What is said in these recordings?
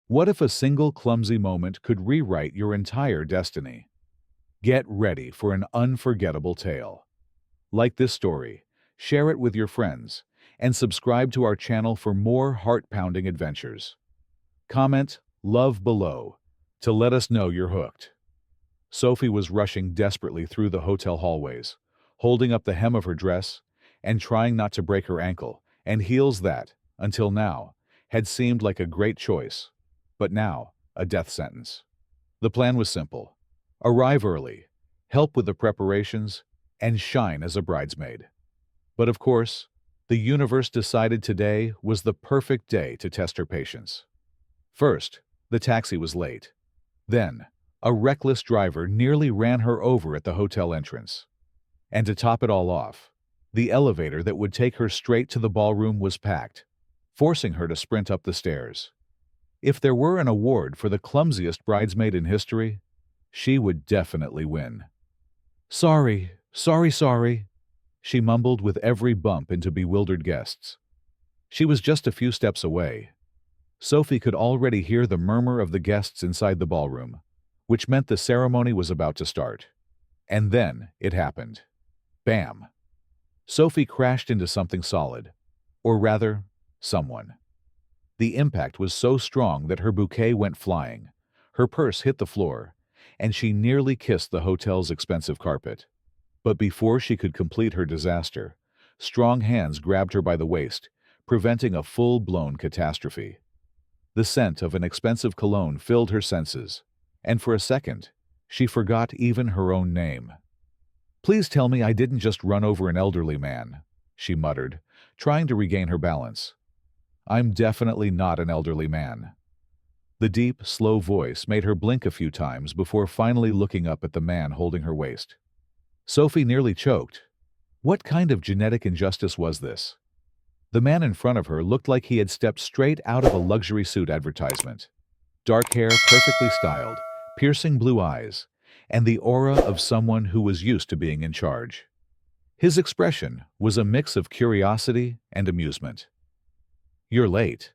What if a single clumsy moment could rewrite your entire destiny? Get ready for an unforgettable tale. Like this story, share it with your friends, and subscribe to our channel for more heart-pounding adventures. Comment "Love" below to let us know you're hooked. Sophie was rushing desperately through the hotel hallways, holding up the hem of her dress and trying not to break her ankle and heels that, until now, had seemed like a great choice, but now a death sentence. The plan was simple: arrive early, help with the preparations, and shine as a bridesmaid. But of course, the universe decided today was the perfect day to test her patience. First, the taxi was late. Then, a reckless driver nearly ran her over at the hotel entrance. And to top it all off, the elevator that would take her straight to the ballroom was packed, forcing her to sprint up the stairs. If there were an award for the clumsiest bridesmaid in history, she would definitely win. Sorry, she mumbled with every bump into bewildered guests. She was just a few steps away. Sophie could already hear the murmur of the guests inside the ballroom, which meant the ceremony was about to start. And then it happened. Bam! Sophie crashed into something solid, or rather, someone. The impact was so strong that her bouquet went flying, her purse hit the floor, and she nearly kissed the hotel's expensive carpet. But before she could complete her disaster, strong hands grabbed her by the waist, preventing a full-blown catastrophe. The scent of an expensive cologne filled her senses, and for a second, she forgot even her own name. "Please tell me I didn't just run over an elderly man," she muttered, trying to regain her balance. "I'm definitely not an elderly man." The deep, slow voice made her blink a few times before finally looking up at the man holding her waist. Sophie nearly choked. What kind of genetic injustice was this? The man in front of her looked like he had stepped straight out of a luxury suit advertisement. Dark hair perfectly styled, piercing blue eyes, and the aura of someone who was used to being in charge. His expression was a mix of curiosity and amusement. "You're late."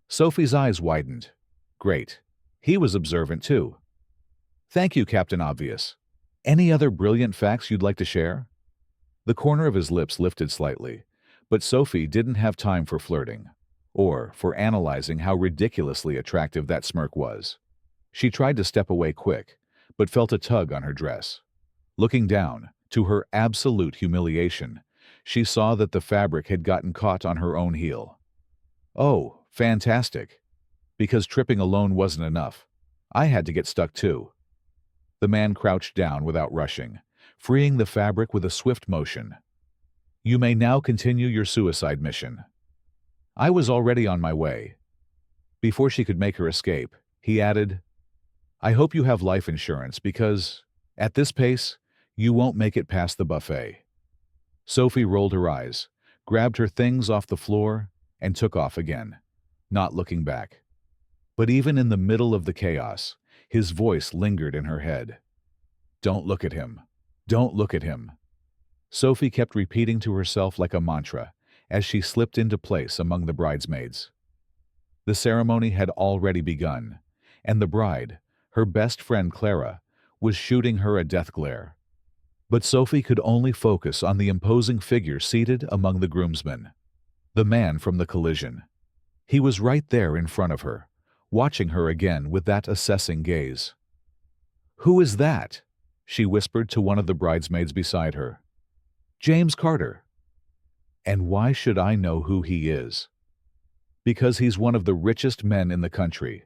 Sophie's eyes widened. Great. He was observant too. "Thank you, Captain Obvious. Any other brilliant facts you'd like to share?" The corner of his lips lifted slightly, but Sophie didn't have time for flirting, or for analyzing how ridiculously attractive that smirk was. She tried to step away quick, but felt a tug on her dress. Looking down, to her absolute humiliation, she saw that the fabric had gotten caught on her own heel. "Oh, fantastic. Because tripping alone wasn't enough. I had to get stuck too." The man crouched down without rushing, freeing the fabric with a swift motion. "You may now continue your suicide mission." "I was already on my way." Before she could make her escape, he added, "I hope you have life insurance because, at this pace, you won't make it past the buffet." Sophie rolled her eyes, grabbed her things off the floor, and took off again, not looking back. But even in the middle of the chaos, his voice lingered in her head. "Don't look at him. Don't look at him." Sophie kept repeating to herself like a mantra as she slipped into place among the bridesmaids. The ceremony had already begun, and the bride, her best friend Clara, was shooting her a death glare. But Sophie could only focus on the imposing figure seated among the groomsmen. The man from the collision. He was right there in front of her, watching her again with that assessing gaze. "Who is that?" she whispered to one of the bridesmaids beside her. "James Carter." "And why should I know who he is?" "Because he's one of the richest men in the country,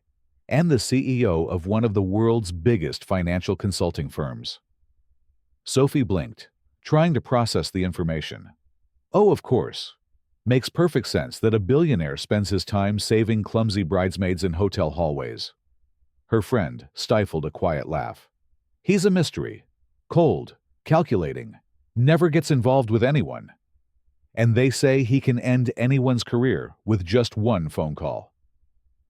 and the CEO of one of the world's biggest financial consulting firms." Sophie blinked, trying to process the information. Oh, of course. Makes perfect sense that a billionaire spends his time saving clumsy bridesmaids in hotel hallways. Her friend stifled a quiet laugh. "He's a mystery. Cold, calculating, never gets involved with anyone. And they say he can end anyone's career with just one phone call."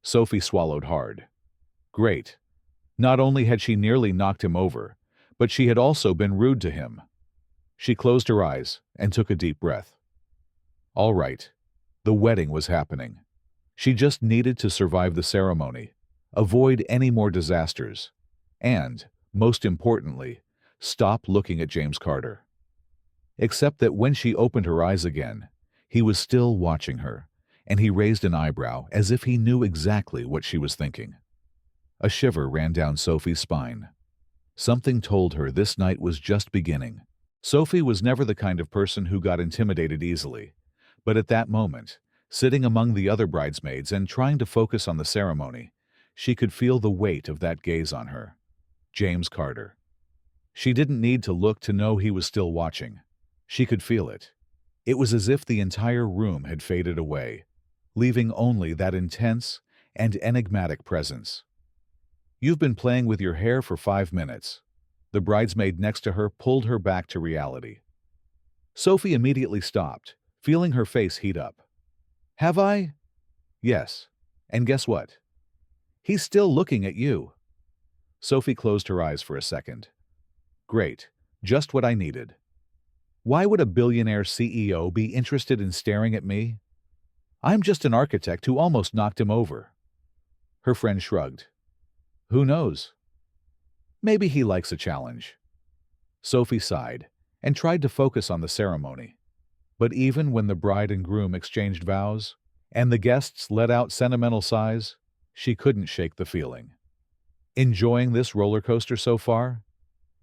Sophie swallowed hard. Great. Not only had she nearly knocked him over, but she had also been rude to him. She closed her eyes and took a deep breath. All right. The wedding was happening. She just needed to survive the ceremony, avoid any more disasters, and, most importantly, stop looking at James Carter. Except that when she opened her eyes again, he was still watching her, and he raised an eyebrow as if he knew exactly what she was thinking. A shiver ran down Sophie's spine. Something told her this night was just beginning. Sophie was never the kind of person who got intimidated easily, but at that moment, sitting among the other bridesmaids and trying to focus on the ceremony, she could feel the weight of that gaze on her. James Carter. She didn't need to look to know he was still watching. She could feel it. It was as if the entire room had faded away, leaving only that intense and enigmatic presence. "You've been playing with your hair for 5 minutes." The bridesmaid next to her pulled her back to reality. Sophie immediately stopped, feeling her face heat up. "Have I?" "Yes. And guess what? He's still looking at you." Sophie closed her eyes for a second. "Great. Just what I needed. Why would a billionaire CEO be interested in staring at me? I'm just an architect who almost knocked him over." Her friend shrugged. "Who knows? Maybe he likes a challenge." Sophie sighed and tried to focus on the ceremony. But even when the bride and groom exchanged vows, and the guests let out sentimental sighs, she couldn't shake the feeling. Enjoying this roller coaster so far?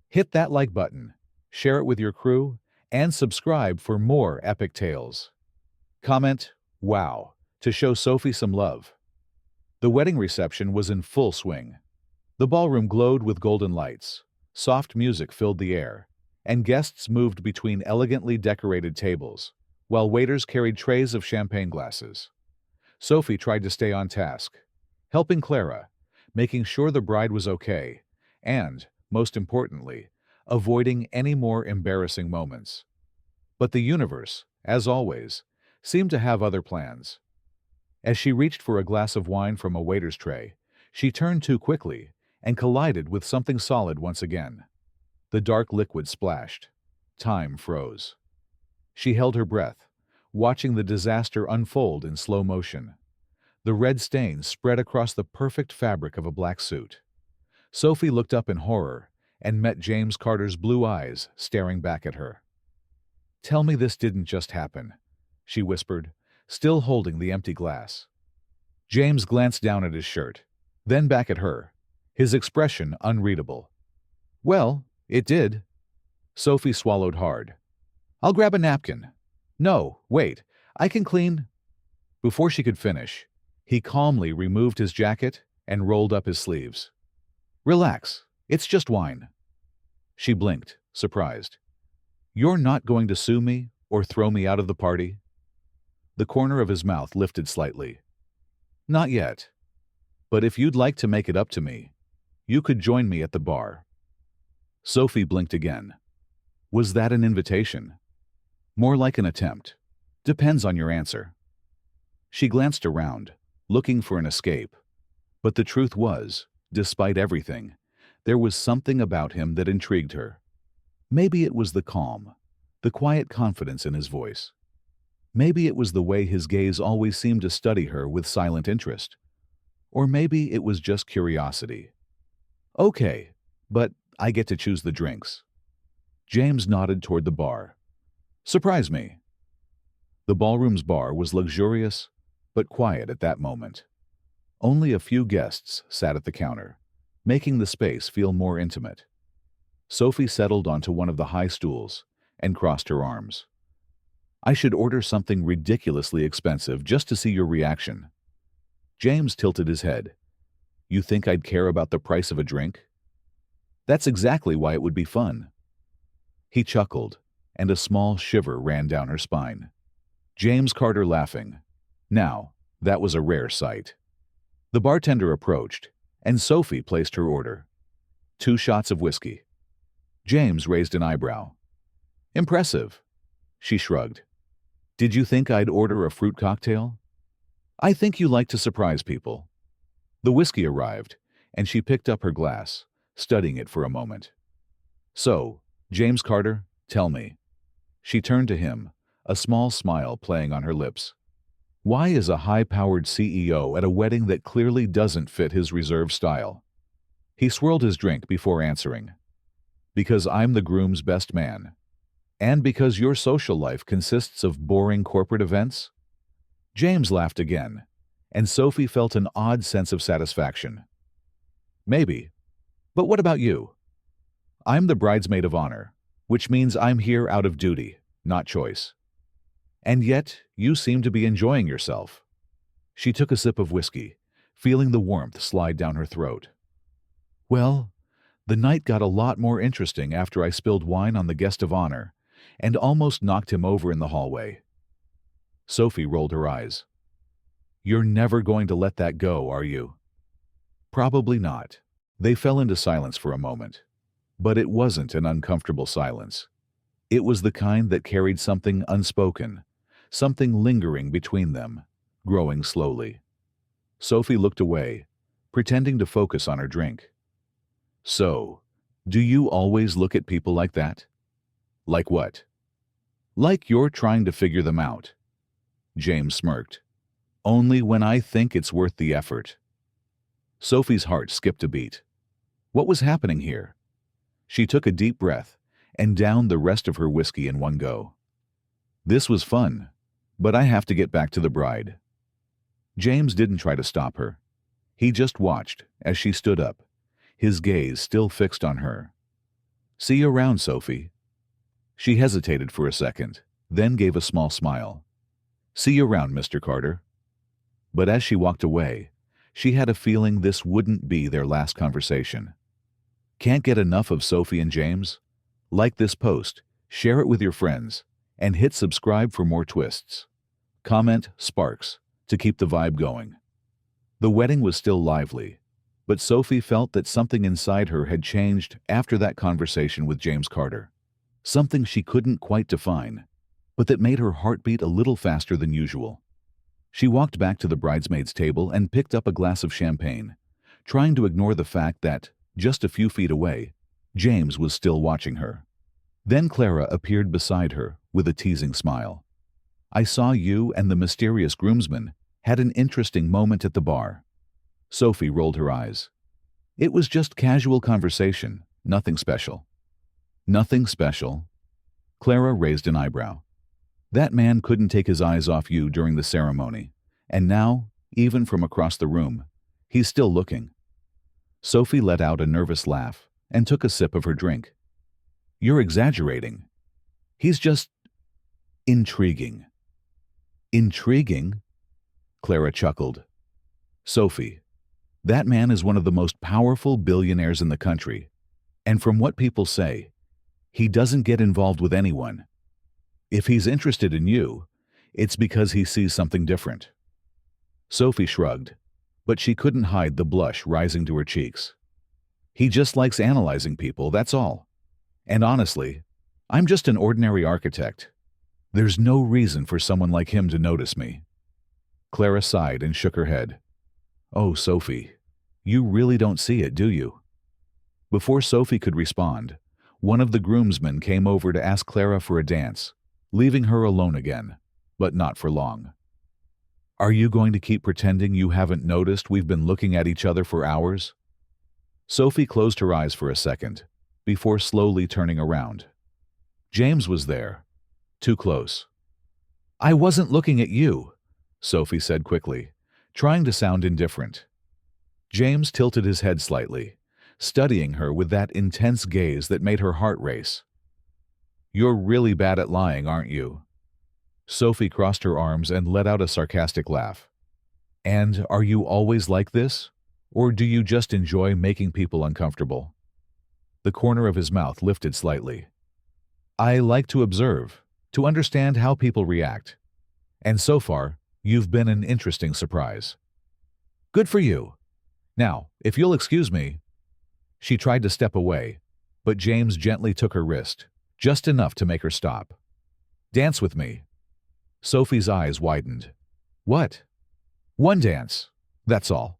Hit that like button, share it with your crew, and subscribe for more epic tales. Comment, "Wow," to show Sophie some love. The wedding reception was in full swing. The ballroom glowed with golden lights, soft music filled the air, and guests moved between elegantly decorated tables, while waiters carried trays of champagne glasses. Sophie tried to stay on task, helping Clara, making sure the bride was okay, and, most importantly, avoiding any more embarrassing moments. But the universe, as always, seemed to have other plans. As she reached for a glass of wine from a waiter's tray, she turned too quickly and collided with something solid once again. The dark liquid splashed. Time froze. She held her breath, watching the disaster unfold in slow motion. The red stains spread across the perfect fabric of a black suit. Sophie looked up in horror and met James Carter's blue eyes staring back at her. "Tell me this didn't just happen," she whispered, still holding the empty glass. James glanced down at his shirt, then back at her, his expression unreadable. "Well, it did." Sophie swallowed hard. "I'll grab a napkin." "No, wait, I can clean." Before she could finish, he calmly removed his jacket and rolled up his sleeves. "Relax, it's just wine." She blinked, surprised. "You're not going to sue me or throw me out of the party?" The corner of his mouth lifted slightly. "Not yet. But if you'd like to make it up to me, you could join me at the bar." Sophie blinked again. Was that an invitation? More like an attempt. Depends on your answer. She glanced around, looking for an escape. But the truth was, despite everything, there was something about him that intrigued her. Maybe it was the calm, the quiet confidence in his voice. Maybe it was the way his gaze always seemed to study her with silent interest. Or maybe it was just curiosity. "Okay, but I get to choose the drinks." James nodded toward the bar. "Surprise me." The ballroom's bar was luxurious, but quiet at that moment. Only a few guests sat at the counter, making the space feel more intimate. Sophie settled onto one of the high stools and crossed her arms. "I should order something ridiculously expensive just to see your reaction." James tilted his head. "You think I'd care about the price of a drink?" "That's exactly why it would be fun." He chuckled, and a small shiver ran down her spine. James Carter laughing. Now, that was a rare sight. The bartender approached, and Sophie placed her order. 2 shots of whiskey. James raised an eyebrow. "Impressive." She shrugged. "Did you think I'd order a fruit cocktail?" "I think you like to surprise people." The whiskey arrived, and she picked up her glass, studying it for a moment. "So, James Carter, tell me." She turned to him, a small smile playing on her lips. Why is a high-powered CEO at a wedding that clearly doesn't fit his reserved style? He swirled his drink before answering. Because I'm the groom's best man. And because your social life consists of boring corporate events? James laughed again, and Sophie felt an odd sense of satisfaction. Maybe. But what about you? I'm the bridesmaid of honor, which means I'm here out of duty, not choice. And yet, you seem to be enjoying yourself. She took a sip of whiskey, feeling the warmth slide down her throat. Well, the night got a lot more interesting after I spilled wine on the guest of honor and almost knocked him over in the hallway. Sophie rolled her eyes. You're never going to let that go, are you? Probably not. They fell into silence for a moment. But it wasn't an uncomfortable silence. It was the kind that carried something unspoken, something lingering between them, growing slowly. Sophie looked away, pretending to focus on her drink. So, do you always look at people like that? Like what? Like you're trying to figure them out. James smirked. Only when I think it's worth the effort. Sophie's heart skipped a beat. What was happening here? She took a deep breath and downed the rest of her whiskey in one go. This was fun, but I have to get back to the bride. James didn't try to stop her. He just watched as she stood up, his gaze still fixed on her. See you around, Sophie. She hesitated for a second, then gave a small smile. See you around, Mr. Carter. But as she walked away, she had a feeling this wouldn't be their last conversation. Can't get enough of Sophie and James? Like this post, share it with your friends, and hit subscribe for more twists. Comment sparks to keep the vibe going. The wedding was still lively, but Sophie felt that something inside her had changed after that conversation with James Carter. Something she couldn't quite define, but that made her heart beat a little faster than usual. She walked back to the bridesmaid's table and picked up a glass of champagne, trying to ignore the fact that, just a few feet away, James was still watching her. Then Clara appeared beside her with a teasing smile. I saw you and the mysterious groomsman had an interesting moment at the bar. Sophie rolled her eyes. It was just casual conversation, nothing special. Nothing special? Clara raised an eyebrow. That man couldn't take his eyes off you during the ceremony, and now, even from across the room, he's still looking. Sophie let out a nervous laugh and took a sip of her drink. You're exaggerating. He's just intriguing. Intriguing? Clara chuckled. Sophie, that man is one of the most powerful billionaires in the country, and from what people say, he doesn't get involved with anyone. If he's interested in you, it's because he sees something different. Sophie shrugged, but she couldn't hide the blush rising to her cheeks. He just likes analyzing people, that's all. And honestly, I'm just an ordinary architect. There's no reason for someone like him to notice me. Clara sighed and shook her head. Oh, Sophie, you really don't see it, do you? Before Sophie could respond, one of the groomsmen came over to ask Clara for a dance, leaving her alone again, but not for long. Are you going to keep pretending you haven't noticed we've been looking at each other for hours? Sophie closed her eyes for a second, before slowly turning around. James was there, too close. I wasn't looking at you, Sophie said quickly, trying to sound indifferent. James tilted his head slightly, studying her with that intense gaze that made her heart race. You're really bad at lying, aren't you? Sophie crossed her arms and let out a sarcastic laugh. And are you always like this? Or do you just enjoy making people uncomfortable? The corner of his mouth lifted slightly. I like to observe, to understand how people react. And so far, you've been an interesting surprise. Good for you. Now, if you'll excuse me. She tried to step away, but James gently took her wrist, just enough to make her stop. Dance with me. Sophie's eyes widened. What? One dance. That's all.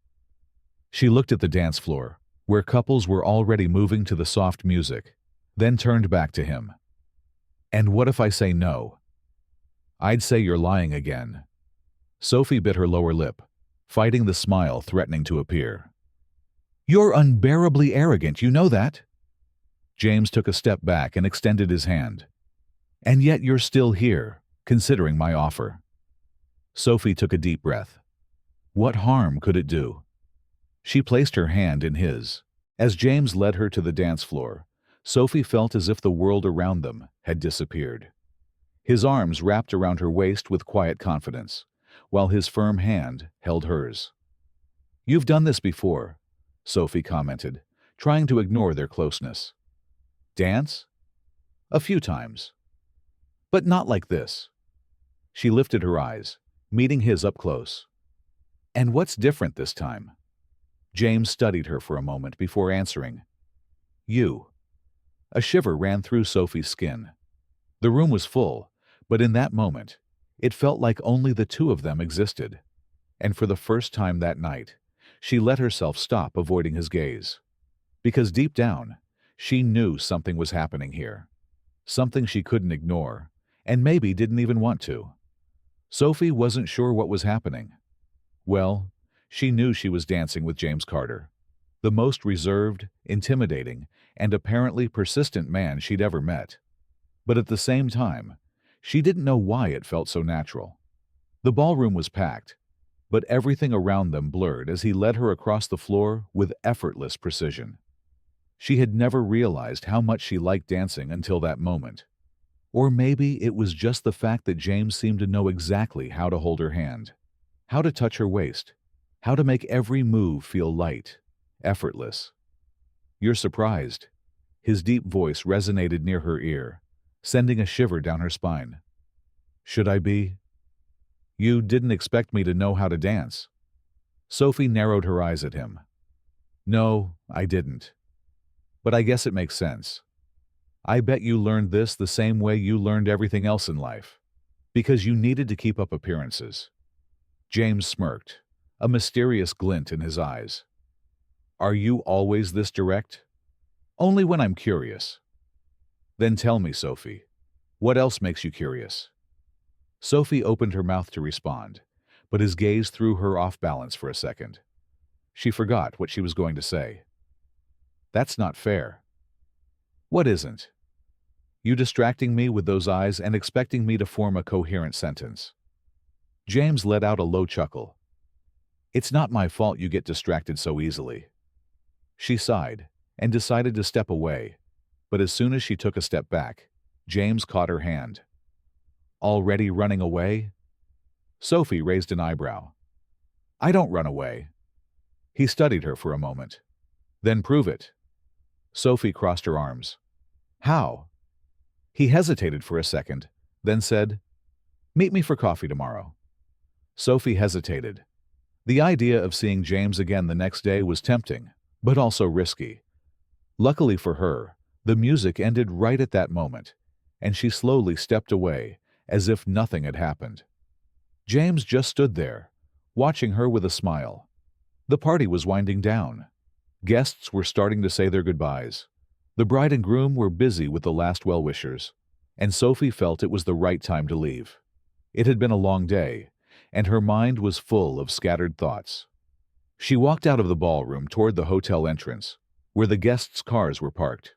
She looked at the dance floor, where couples were already moving to the soft music, then turned back to him. And what if I say no? I'd say you're lying again. Sophie bit her lower lip, fighting the smile threatening to appear. "You're unbearably arrogant, you know that?" James took a step back and extended his hand. "And yet you're still here, considering my offer." Sophie took a deep breath. What harm could it do? She placed her hand in his. As James led her to the dance floor, Sophie felt as if the world around them had disappeared. His arms wrapped around her waist with quiet confidence, while his firm hand held hers. "You've done this before," Sophie commented, trying to ignore their closeness. "Dance? A few times. But not like this." She lifted her eyes, meeting his up close. "And what's different this time?" James studied her for a moment before answering. "You." A shiver ran through Sophie's skin. The room was full, but in that moment, it felt like only the two of them existed. And for the first time that night, she let herself stop avoiding his gaze. Because deep down, she knew something was happening here. Something she couldn't ignore, and maybe didn't even want to. Sophie wasn't sure what was happening. Well, she knew she was dancing with James Carter, the most reserved, intimidating, and apparently persistent man she'd ever met. But at the same time, she didn't know why it felt so natural. The ballroom was packed, but everything around them blurred as he led her across the floor with effortless precision. She had never realized how much she liked dancing until that moment. Or maybe it was just the fact that James seemed to know exactly how to hold her hand, how to touch her waist, how to make every move feel light, effortless. "You're surprised." His deep voice resonated near her ear, sending a shiver down her spine. "Should I be? You didn't expect me to know how to dance." Sophie narrowed her eyes at him. "No, I didn't. But I guess it makes sense. I bet you learned this the same way you learned everything else in life, because you needed to keep up appearances." James smirked, a mysterious glint in his eyes. "Are you always this direct?" "Only when I'm curious." "Then tell me, Sophie, what else makes you curious?" Sophie opened her mouth to respond, but his gaze threw her off balance for a second. She forgot what she was going to say. "That's not fair." "What isn't?" "You distracting me with those eyes and expecting me to form a coherent sentence." James let out a low chuckle. "It's not my fault you get distracted so easily." She sighed and decided to step away, but as soon as she took a step back, James caught her hand. "Already running away?" Sophie raised an eyebrow. "I don't run away." He studied her for a moment. "Then prove it." Sophie crossed her arms. "How?" He hesitated for a second, then said, "Meet me for coffee tomorrow." Sophie hesitated. The idea of seeing James again the next day was tempting, but also risky. Luckily for her, the music ended right at that moment, and she slowly stepped away, as if nothing had happened. James just stood there, watching her with a smile. The party was winding down. Guests were starting to say their goodbyes. The bride and groom were busy with the last well-wishers, and Sophie felt it was the right time to leave. It had been a long day, and her mind was full of scattered thoughts. She walked out of the ballroom toward the hotel entrance, where the guests' cars were parked.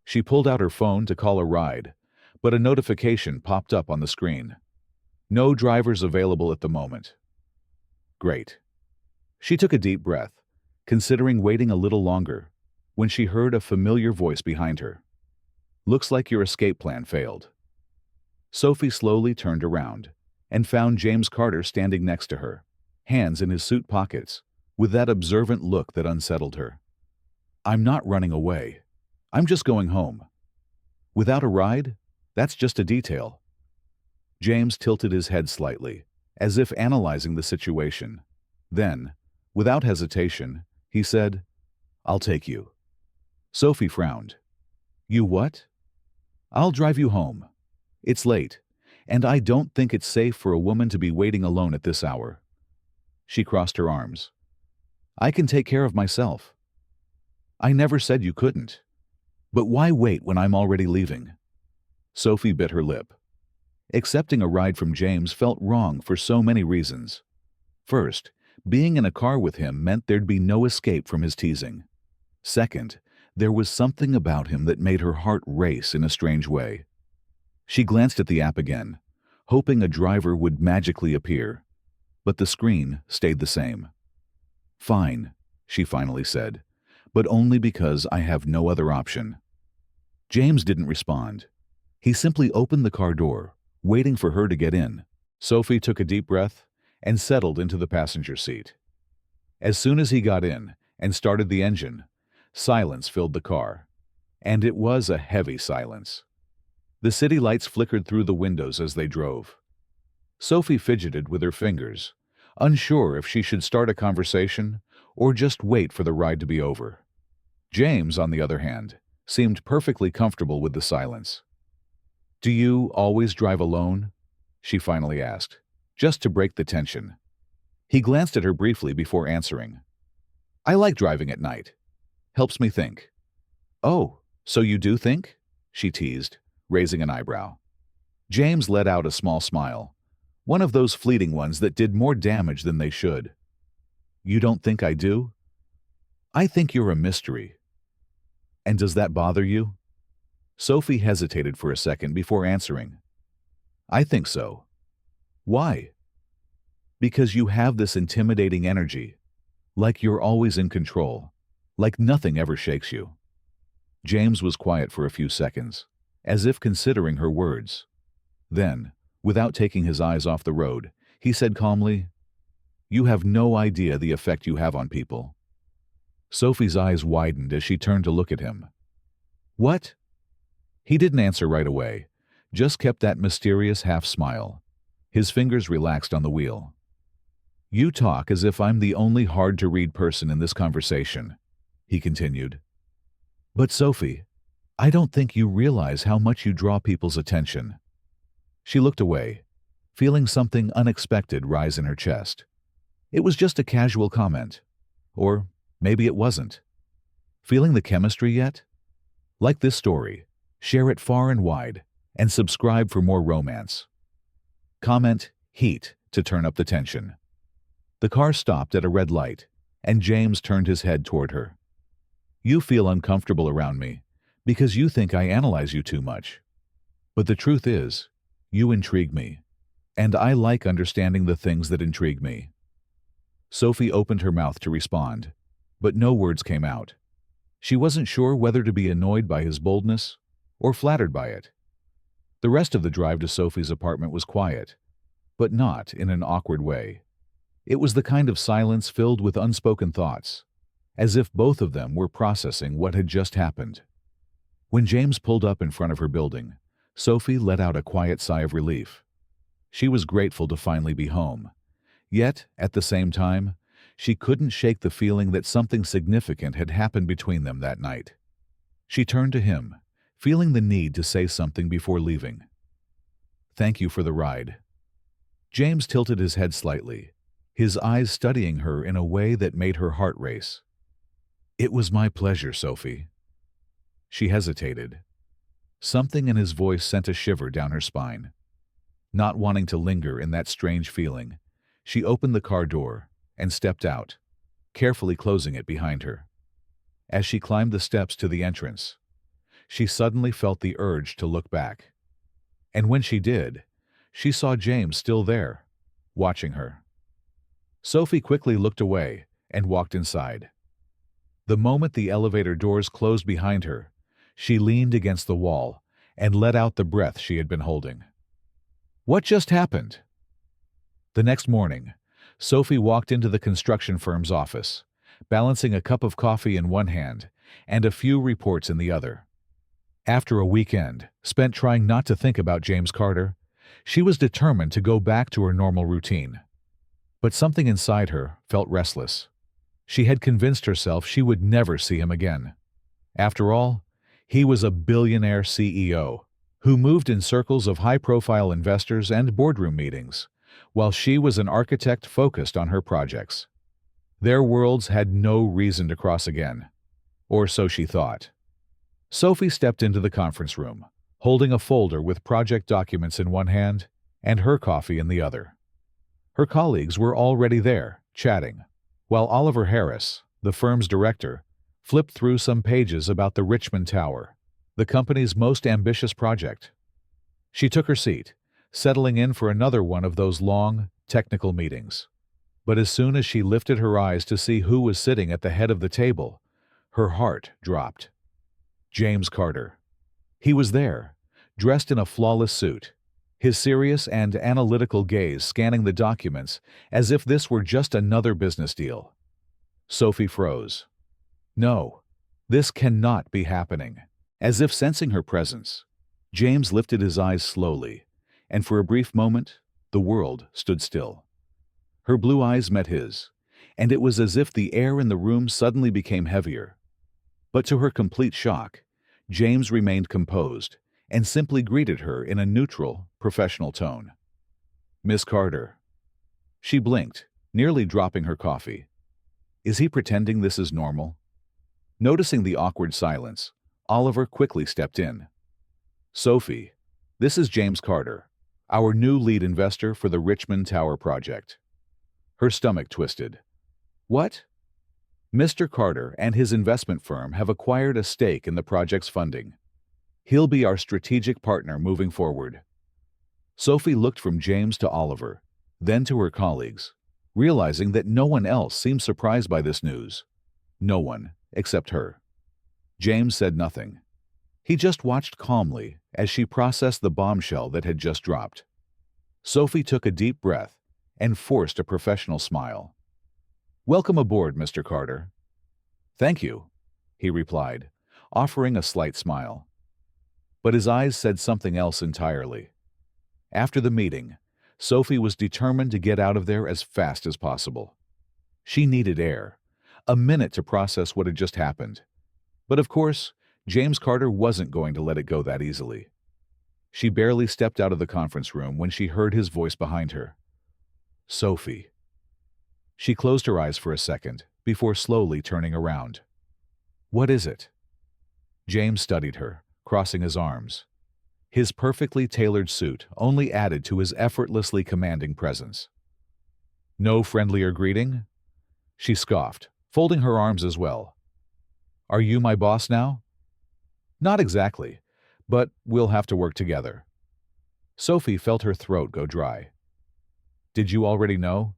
She pulled out her phone to call a ride, but a notification popped up on the screen. No drivers available at the moment. Great. She took a deep breath, considering waiting a little longer, when she heard a familiar voice behind her. "Looks like your escape plan failed." Sophie slowly turned around and found James Carter standing next to her, hands in his suit pockets, with that observant look that unsettled her. "I'm not running away. I'm just going home." "Without a ride? That's just a detail." James tilted his head slightly, as if analyzing the situation. Then, without hesitation, he said, "I'll take you." Sophie frowned. "You what?" "I'll drive you home. It's late, and I don't think it's safe for a woman to be waiting alone at this hour." She crossed her arms. "I can take care of myself." "I never said you couldn't. But why wait when I'm already leaving?" Sophie bit her lip. Accepting a ride from James felt wrong for so many reasons. First, being in a car with him meant there'd be no escape from his teasing. Second, there was something about him that made her heart race in a strange way. She glanced at the app again, hoping a driver would magically appear, but the screen stayed the same. "Fine," she finally said, "but only because I have no other option." James didn't respond. He simply opened the car door, waiting for her to get in. Sophie took a deep breath and settled into the passenger seat. As soon as he got in and started the engine, silence filled the car. And it was a heavy silence. The city lights flickered through the windows as they drove. Sophie fidgeted with her fingers, unsure if she should start a conversation or just wait for the ride to be over. James, on the other hand, seemed perfectly comfortable with the silence. "Do you always drive alone?" she finally asked, just to break the tension. He glanced at her briefly before answering. "I like driving at night. Helps me think." "Oh, so you do think?" she teased, raising an eyebrow. James let out a small smile, one of those fleeting ones that did more damage than they should. "You don't think I do?" "I think you're a mystery." "And does that bother you?" Sophie hesitated for a second before answering. "I think so." "Why?" "Because you have this intimidating energy, like you're always in control, like nothing ever shakes you." James was quiet for a few seconds, as if considering her words. Then, without taking his eyes off the road, he said calmly, "You have no idea the effect you have on people." Sophie's eyes widened as she turned to look at him. "What?" He didn't answer right away, just kept that mysterious half-smile. His fingers relaxed on the wheel. "You talk as if I'm the only hard-to-read person in this conversation," he continued. "But Sophie, I don't think you realize how much you draw people's attention." She looked away, feeling something unexpected rise in her chest. It was just a casual comment. Or maybe it wasn't. Feeling the chemistry yet? Like this story, share it far and wide, and subscribe for more romance. Comment "Heat" to turn up the tension. The car stopped at a red light, and James turned his head toward her. "You feel uncomfortable around me because you think I analyze you too much. But the truth is, you intrigue me, and I like understanding the things that intrigue me." Sophie opened her mouth to respond, but no words came out. She wasn't sure whether to be annoyed by his boldness or flattered by it. The rest of the drive to Sophie's apartment was quiet, but not in an awkward way. It was the kind of silence filled with unspoken thoughts, as if both of them were processing what had just happened. When James pulled up in front of her building, Sophie let out a quiet sigh of relief. She was grateful to finally be home. Yet, at the same time, she couldn't shake the feeling that something significant had happened between them that night. She turned to him, feeling the need to say something before leaving. "Thank you for the ride." James tilted his head slightly, his eyes studying her in a way that made her heart race. "It was my pleasure, Sophie." She hesitated. Something in his voice sent a shiver down her spine. Not wanting to linger in that strange feeling, she opened the car door and stepped out, carefully closing it behind her. As she climbed the steps to the entrance, she suddenly felt the urge to look back. And when she did, she saw James still there, watching her. Sophie quickly looked away and walked inside. The moment the elevator doors closed behind her, she leaned against the wall and let out the breath she had been holding. What just happened? The next morning, Sophie walked into the construction firm's office, balancing a cup of coffee in one hand and a few reports in the other. After a weekend spent trying not to think about James Carter, she was determined to go back to her normal routine. But something inside her felt restless. She had convinced herself she would never see him again. After all, he was a billionaire CEO who moved in circles of high-profile investors and boardroom meetings, while she was an architect focused on her projects. Their worlds had no reason to cross again, or so she thought. Sophie stepped into the conference room, holding a folder with project documents in one hand and her coffee in the other. Her colleagues were already there, chatting, while Oliver Harris, the firm's director, flipped through some pages about the Richmond Tower, the company's most ambitious project. She took her seat, settling in for another one of those long, technical meetings. But as soon as she lifted her eyes to see who was sitting at the head of the table, her heart dropped. James Carter. He was there, dressed in a flawless suit, his serious and analytical gaze scanning the documents as if this were just another business deal. Sophie froze. No, this cannot be happening. As if sensing her presence, James lifted his eyes slowly, and for a brief moment, the world stood still. Her blue eyes met his, and it was as if the air in the room suddenly became heavier. But to her complete shock, James remained composed and simply greeted her in a neutral, professional tone. "Miss Carter." She blinked, nearly dropping her coffee. Is he pretending this is normal? Noticing the awkward silence, Oliver quickly stepped in. "Sophie, this is James Carter, our new lead investor for the Richmond Tower project." Her stomach twisted. "What?" "Mr. Carter and his investment firm have acquired a stake in the project's funding. He'll be our strategic partner moving forward." Sophie looked from James to Oliver, then to her colleagues, realizing that no one else seemed surprised by this news. No one, except her. James said nothing. He just watched calmly as she processed the bombshell that had just dropped. Sophie took a deep breath and forced a professional smile. "Welcome aboard, Mr. Carter." "Thank you," he replied, offering a slight smile. But his eyes said something else entirely. After the meeting, Sophie was determined to get out of there as fast as possible. She needed air, a minute to process what had just happened. But of course, James Carter wasn't going to let it go that easily. She barely stepped out of the conference room when she heard his voice behind her. "Sophie." She closed her eyes for a second before slowly turning around. "What is it?" James studied her, crossing his arms. His perfectly tailored suit only added to his effortlessly commanding presence. "No friendlier greeting?" She scoffed, folding her arms as well. "Are you my boss now?" "Not exactly, but we'll have to work together." Sophie felt her throat go dry. "Did you already know?"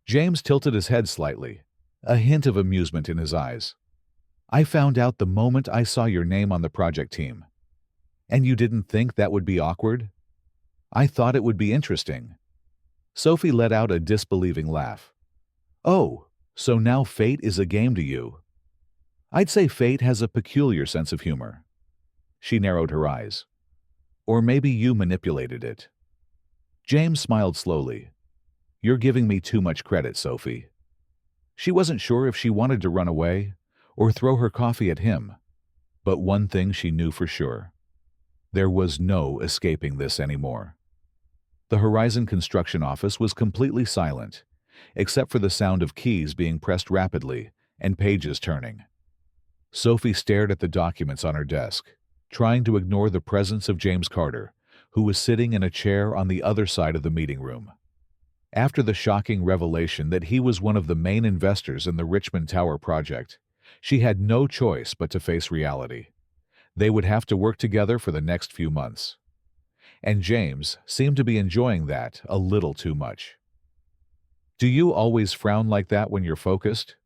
James tilted his head slightly, a hint of amusement in his eyes. "I found out the moment I saw your name on the project team. And you didn't think that would be awkward?" "I thought it would be interesting." Sophie let out a disbelieving laugh. "Oh, so now fate is a game to you." "I'd say fate has a peculiar sense of humor." She narrowed her eyes. "Or maybe you manipulated it." James smiled slowly. "You're giving me too much credit, Sophie." She wasn't sure if she wanted to run away or throw her coffee at him, but one thing she knew for sure. There was no escaping this anymore. The Horizon construction office was completely silent, except for the sound of keys being pressed rapidly and pages turning. Sophie stared at the documents on her desk, trying to ignore the presence of James Carter, who was sitting in a chair on the other side of the meeting room. After the shocking revelation that he was one of the main investors in the Richmond Tower project, she had no choice but to face reality. They would have to work together for the next few months. And James seemed to be enjoying that a little too much. "Do you always frown like that when you're focused?"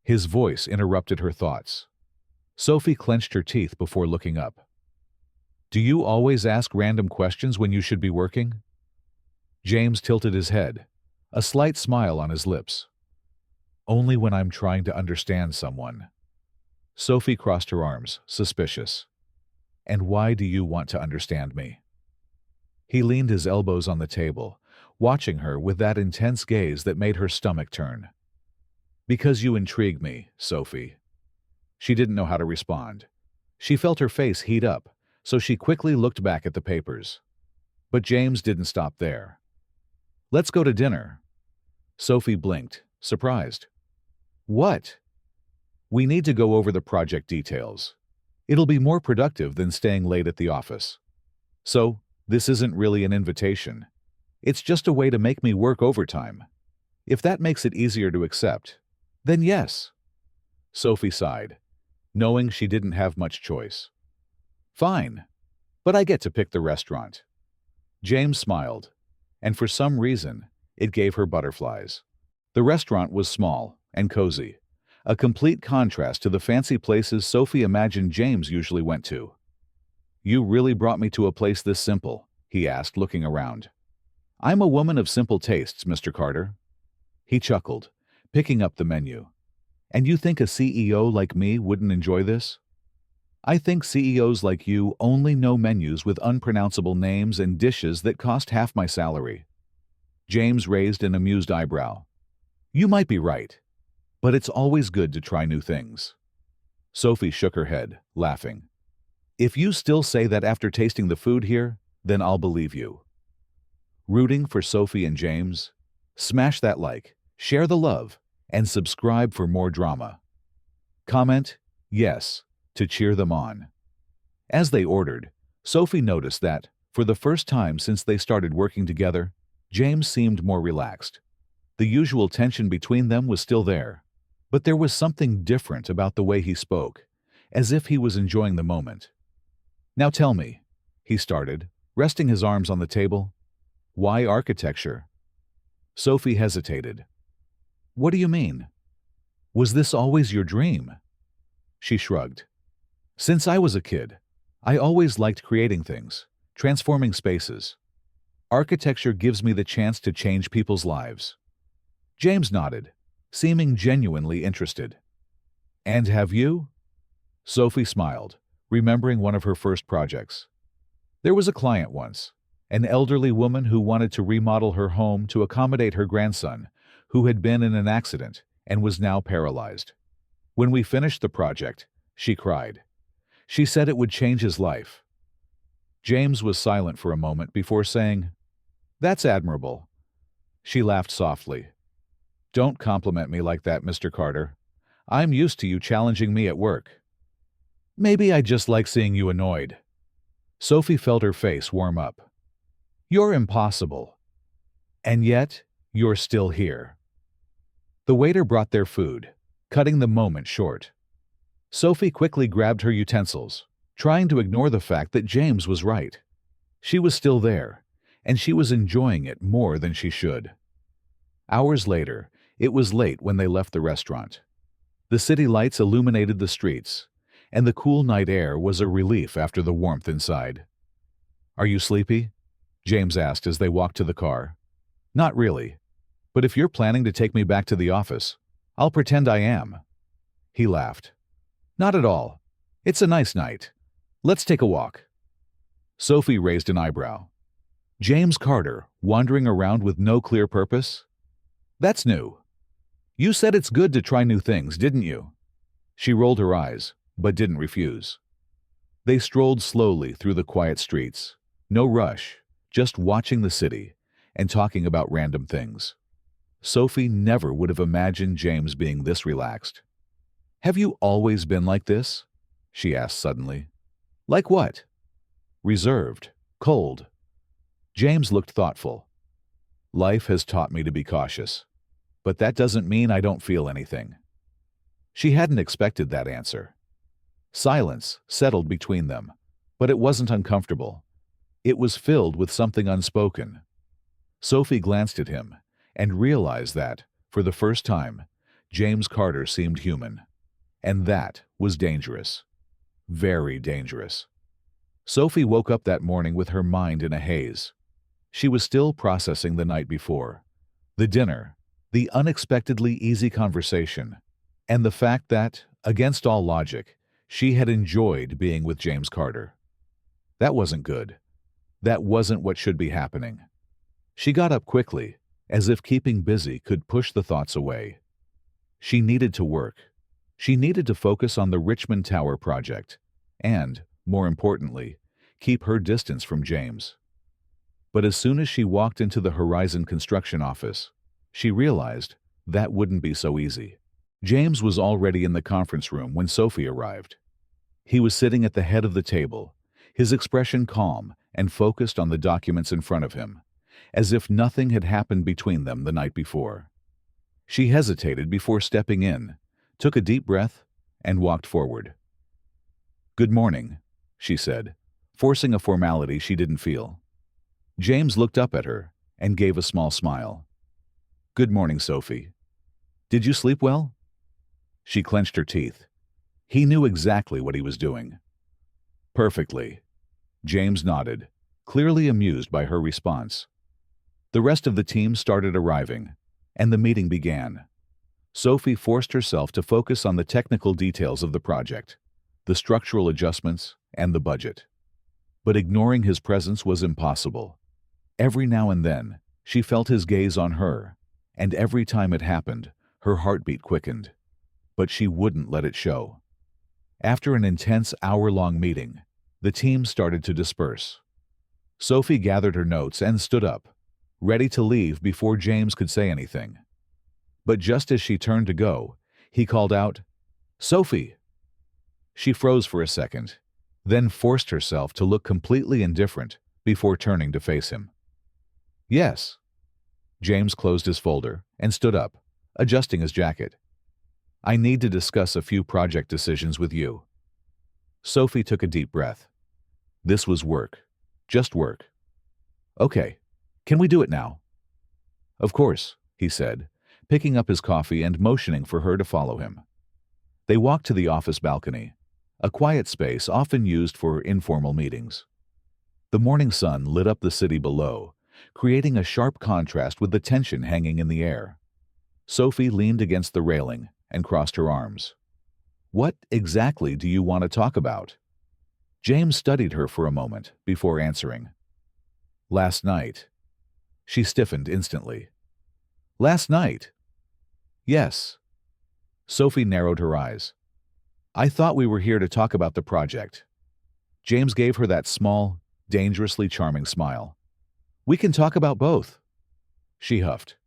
His voice interrupted her thoughts. Sophie clenched her teeth before looking up. "Do you always ask random questions when you should be working?" James tilted his head, a slight smile on his lips. "Only when I'm trying to understand someone." Sophie crossed her arms, suspicious. "And why do you want to understand me?" He leaned his elbows on the table, watching her with that intense gaze that made her stomach turn. "Because you intrigue me, Sophie." She didn't know how to respond. She felt her face heat up, so she quickly looked back at the papers. But James didn't stop there. "Let's go to dinner." Sophie blinked, surprised. "What?" "We need to go over the project details." It'll be more productive than staying late at the office. So, this isn't really an invitation. It's just a way to make me work overtime. If that makes it easier to accept, then yes. Sophie sighed, knowing she didn't have much choice. Fine, but I get to pick the restaurant. James smiled, and for some reason, it gave her butterflies. The restaurant was small and cozy, a complete contrast to the fancy places Sophie imagined James usually went to. "You really brought me to a place this simple?" he asked, looking around. "I'm a woman of simple tastes, Mr. Carter." He chuckled, picking up the menu. "And you think a CEO like me wouldn't enjoy this?" "I think CEOs like you only know menus with unpronounceable names and dishes that cost half my salary." James raised an amused eyebrow. "You might be right, but it's always good to try new things." Sophie shook her head, laughing. "If you still say that after tasting the food here, then I'll believe you." Rooting for Sophie and James? Smash that like, share the love, and subscribe for more drama. Comment yes to cheer them on. As they ordered, Sophie noticed that, for the first time since they started working together, James seemed more relaxed. The usual tension between them was still there, but there was something different about the way he spoke, as if he was enjoying the moment. "Now tell me," he started, resting his arms on the table, "why architecture?" Sophie hesitated. "What do you mean? Was this always your dream?" She shrugged. "Since I was a kid, I always liked creating things, transforming spaces. Architecture gives me the chance to change people's lives." James nodded, seeming genuinely interested. "And have you?" Sophie smiled, remembering one of her first projects. There was a client once, an elderly woman who wanted to remodel her home to accommodate her grandson, who had been in an accident and was now paralyzed. When we finished the project, she cried. She said it would change his life. James was silent for a moment before saying, "That's admirable." She laughed softly. "Don't compliment me like that, Mr. Carter. I'm used to you challenging me at work." "Maybe I just like seeing you annoyed." Sophie felt her face warm up. "You're impossible. And yet, you're still here." The waiter brought their food, cutting the moment short. Sophie quickly grabbed her utensils, trying to ignore the fact that James was right. She was still there, and she was enjoying it more than she should. Hours later, it was late when they left the restaurant. The city lights illuminated the streets, and the cool night air was a relief after the warmth inside. "Are you sleepy?" James asked as they walked to the car. "Not really. But if you're planning to take me back to the office, I'll pretend I am." He laughed. "Not at all. It's a nice night. Let's take a walk." Sophie raised an eyebrow. James Carter, wandering around with no clear purpose? That's new. You said it's good to try new things, didn't you? She rolled her eyes, but didn't refuse. They strolled slowly through the quiet streets. No rush, just watching the city and talking about random things. Sophie never would have imagined James being this relaxed. "Have you always been like this?" she asked suddenly. "Like what?" "Reserved, cold." James looked thoughtful. "Life has taught me to be cautious, but that doesn't mean I don't feel anything." She hadn't expected that answer. Silence settled between them, but it wasn't uncomfortable. It was filled with something unspoken. Sophie glanced at him and realized that, for the first time, James Carter seemed human. And that was dangerous. Very dangerous. Sophie woke up that morning with her mind in a haze. She was still processing the night before. The dinner, the unexpectedly easy conversation, and the fact that, against all logic, she had enjoyed being with James Carter. That wasn't good. That wasn't what should be happening. She got up quickly, as if keeping busy could push the thoughts away. She needed to work. She needed to focus on the Richmond Tower project and, more importantly, keep her distance from James. But as soon as she walked into the Horizon construction office, she realized that wouldn't be so easy. James was already in the conference room when Sophie arrived. He was sitting at the head of the table, his expression calm and focused on the documents in front of him, as if nothing had happened between them the night before. She hesitated before stepping in, took a deep breath, and walked forward. "Good morning," she said, forcing a formality she didn't feel. James looked up at her and gave a small smile. "Good morning, Sophie. Did you sleep well?" She clenched her teeth. He knew exactly what he was doing. "Perfectly." James nodded, clearly amused by her response. The rest of the team started arriving, and the meeting began. Sophie forced herself to focus on the technical details of the project, the structural adjustments, and the budget. But ignoring his presence was impossible. Every now and then, she felt his gaze on her, and every time it happened, her heartbeat quickened. But she wouldn't let it show. After an intense hour-long meeting, the team started to disperse. Sophie gathered her notes and stood up, ready to leave before James could say anything. But just as she turned to go, he called out, "Sophie!" She froze for a second, then forced herself to look completely indifferent before turning to face him. "Yes." James closed his folder and stood up, adjusting his jacket. "I need to discuss a few project decisions with you." Sophie took a deep breath. This was work. Just work. "Okay. Can we do it now?" "Of course," he said, picking up his coffee and motioning for her to follow him. They walked to the office balcony, a quiet space often used for informal meetings. The morning sun lit up the city below, creating a sharp contrast with the tension hanging in the air. Sophie leaned against the railing and crossed her arms. "What exactly do you want to talk about?" James studied her for a moment before answering. "Last night." She stiffened instantly. "Last night?" "Yes." Sophie narrowed her eyes. "I thought we were here to talk about the project." James gave her that small, dangerously charming smile. "We can talk about both." She huffed.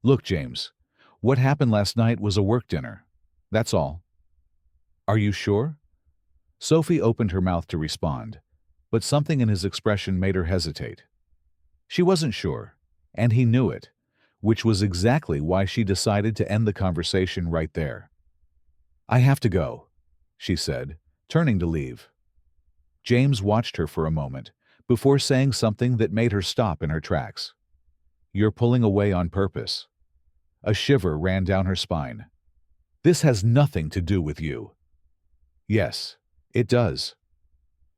"Look, James, what happened last night was a work dinner. That's all." "Are you sure?" Sophie opened her mouth to respond, but something in his expression made her hesitate. She wasn't sure, and he knew it, which was exactly why she decided to end the conversation right there. "I have to go," she said, turning to leave. James watched her for a moment before saying something that made her stop in her tracks. "You're pulling away on purpose." A shiver ran down her spine. "This has nothing to do with you." "Yes, it does."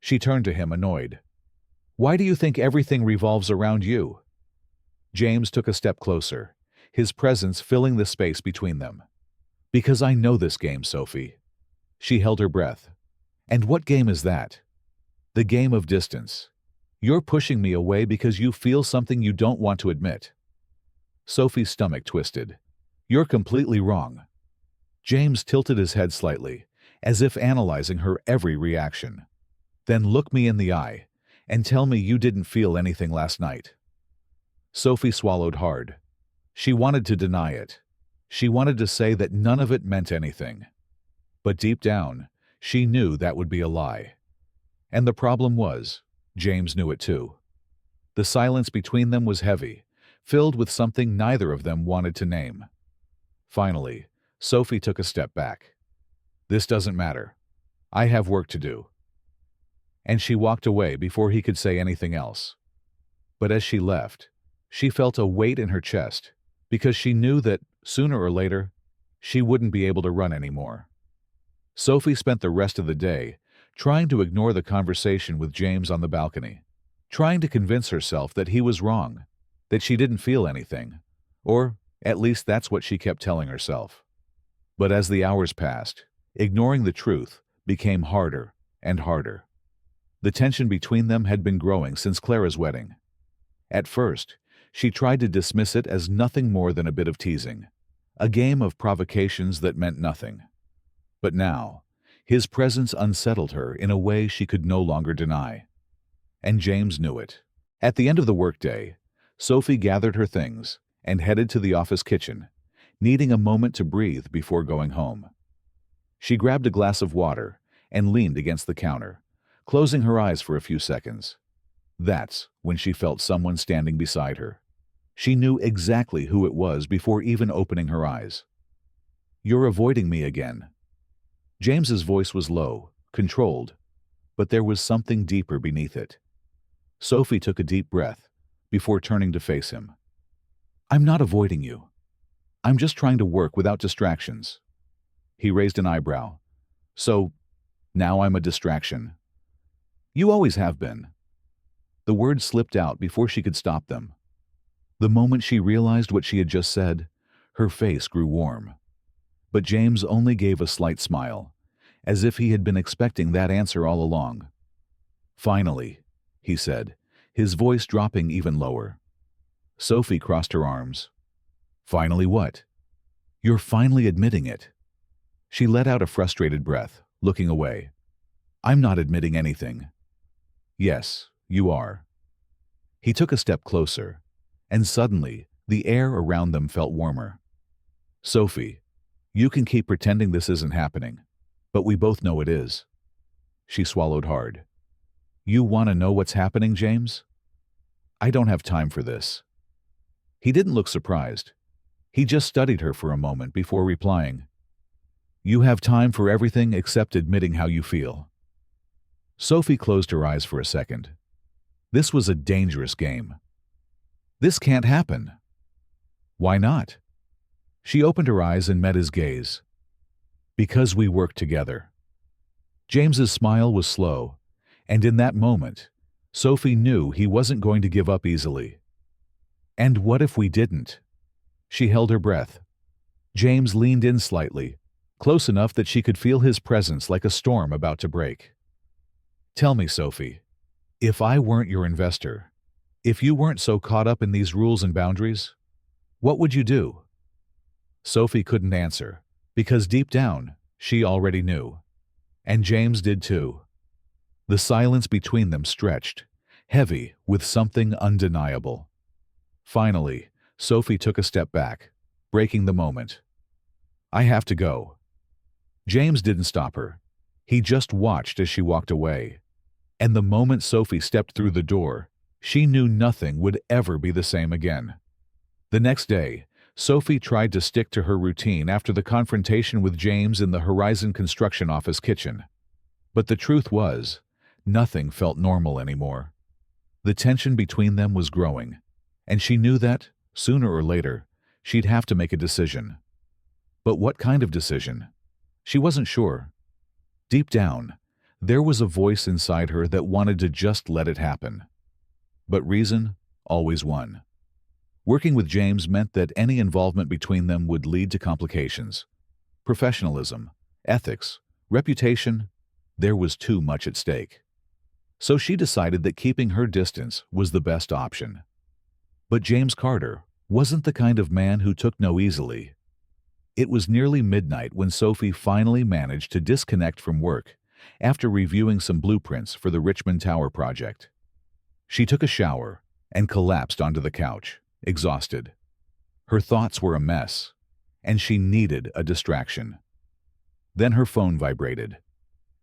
She turned to him, annoyed. "Why do you think everything revolves around you?" James took a step closer, his presence filling the space between them. "Because I know this game, Sophie." She held her breath. "And what game is that?" "The game of distance. You're pushing me away because you feel something you don't want to admit." Sophie's stomach twisted. "You're completely wrong." James tilted his head slightly, as if analyzing her every reaction. "Then look me in the eye and tell me you didn't feel anything last night." Sophie swallowed hard. She wanted to deny it. She wanted to say that none of it meant anything. But deep down, she knew that would be a lie. And the problem was, James knew it too. The silence between them was heavy, filled with something neither of them wanted to name. Finally, Sophie took a step back. "This doesn't matter. I have work to do." And she walked away before he could say anything else. But as she left, she felt a weight in her chest, because she knew that, sooner or later, she wouldn't be able to run anymore. Sophie spent the rest of the day trying to ignore the conversation with James on the balcony, trying to convince herself that he was wrong, that she didn't feel anything, or at least that's what she kept telling herself. But as the hours passed, ignoring the truth became harder and harder. The tension between them had been growing since Clara's wedding. At first, she tried to dismiss it as nothing more than a bit of teasing, a game of provocations that meant nothing. But now, his presence unsettled her in a way she could no longer deny. And James knew it. At the end of the workday, Sophie gathered her things and headed to the office kitchen, needing a moment to breathe before going home. She grabbed a glass of water and leaned against the counter, closing her eyes for a few seconds. That's when she felt someone standing beside her. She knew exactly who it was before even opening her eyes. "You're avoiding me again." James's voice was low, controlled, but there was something deeper beneath it. Sophie took a deep breath before turning to face him. "I'm not avoiding you. I'm just trying to work without distractions." He raised an eyebrow. "So, now I'm a distraction?" "You always have been." The words slipped out before she could stop them. The moment she realized what she had just said, her face grew warm. But James only gave a slight smile, as if he had been expecting that answer all along. "Finally," he said, his voice dropping even lower. Sophie crossed her arms. "Finally what?" "You're finally admitting it." She let out a frustrated breath, looking away. "I'm not admitting anything." "Yes, you are." He took a step closer, and suddenly the air around them felt warmer. "Sophie, you can keep pretending this isn't happening, but we both know it is." She swallowed hard. "You want to know what's happening, James?" "I don't have time for this." He didn't look surprised. He just studied her for a moment before replying. "You have time for everything except admitting how you feel." Sophie closed her eyes for a second. This was a dangerous game. "This can't happen." "Why not?" She opened her eyes and met his gaze. "Because we work together." James's smile was slow, and in that moment, Sophie knew he wasn't going to give up easily. "And what if we didn't?" She held her breath. James leaned in slightly, close enough that she could feel his presence like a storm about to break. "Tell me, Sophie, if I weren't your investor, if you weren't so caught up in these rules and boundaries, what would you do?" Sophie couldn't answer, because deep down, she already knew. And James did too. The silence between them stretched, heavy with something undeniable. Finally, Sophie took a step back, breaking the moment. "I have to go." James didn't stop her. He just watched as she walked away. And the moment Sophie stepped through the door, she knew nothing would ever be the same again. The next day, Sophie tried to stick to her routine after the confrontation with James in the Horizon construction office kitchen. But the truth was, nothing felt normal anymore. The tension between them was growing, and she knew that, sooner or later, she'd have to make a decision. But what kind of decision? She wasn't sure. Deep down, there was a voice inside her that wanted to just let it happen. But reason always won. Working with James meant that any involvement between them would lead to complications. Professionalism, ethics, reputation, there was too much at stake. So she decided that keeping her distance was the best option. But James Carter wasn't the kind of man who took no easily. It was nearly midnight when Sophie finally managed to disconnect from work after reviewing some blueprints for the Richmond Tower project. She took a shower and collapsed onto the couch, exhausted. Her thoughts were a mess, and she needed a distraction. Then her phone vibrated.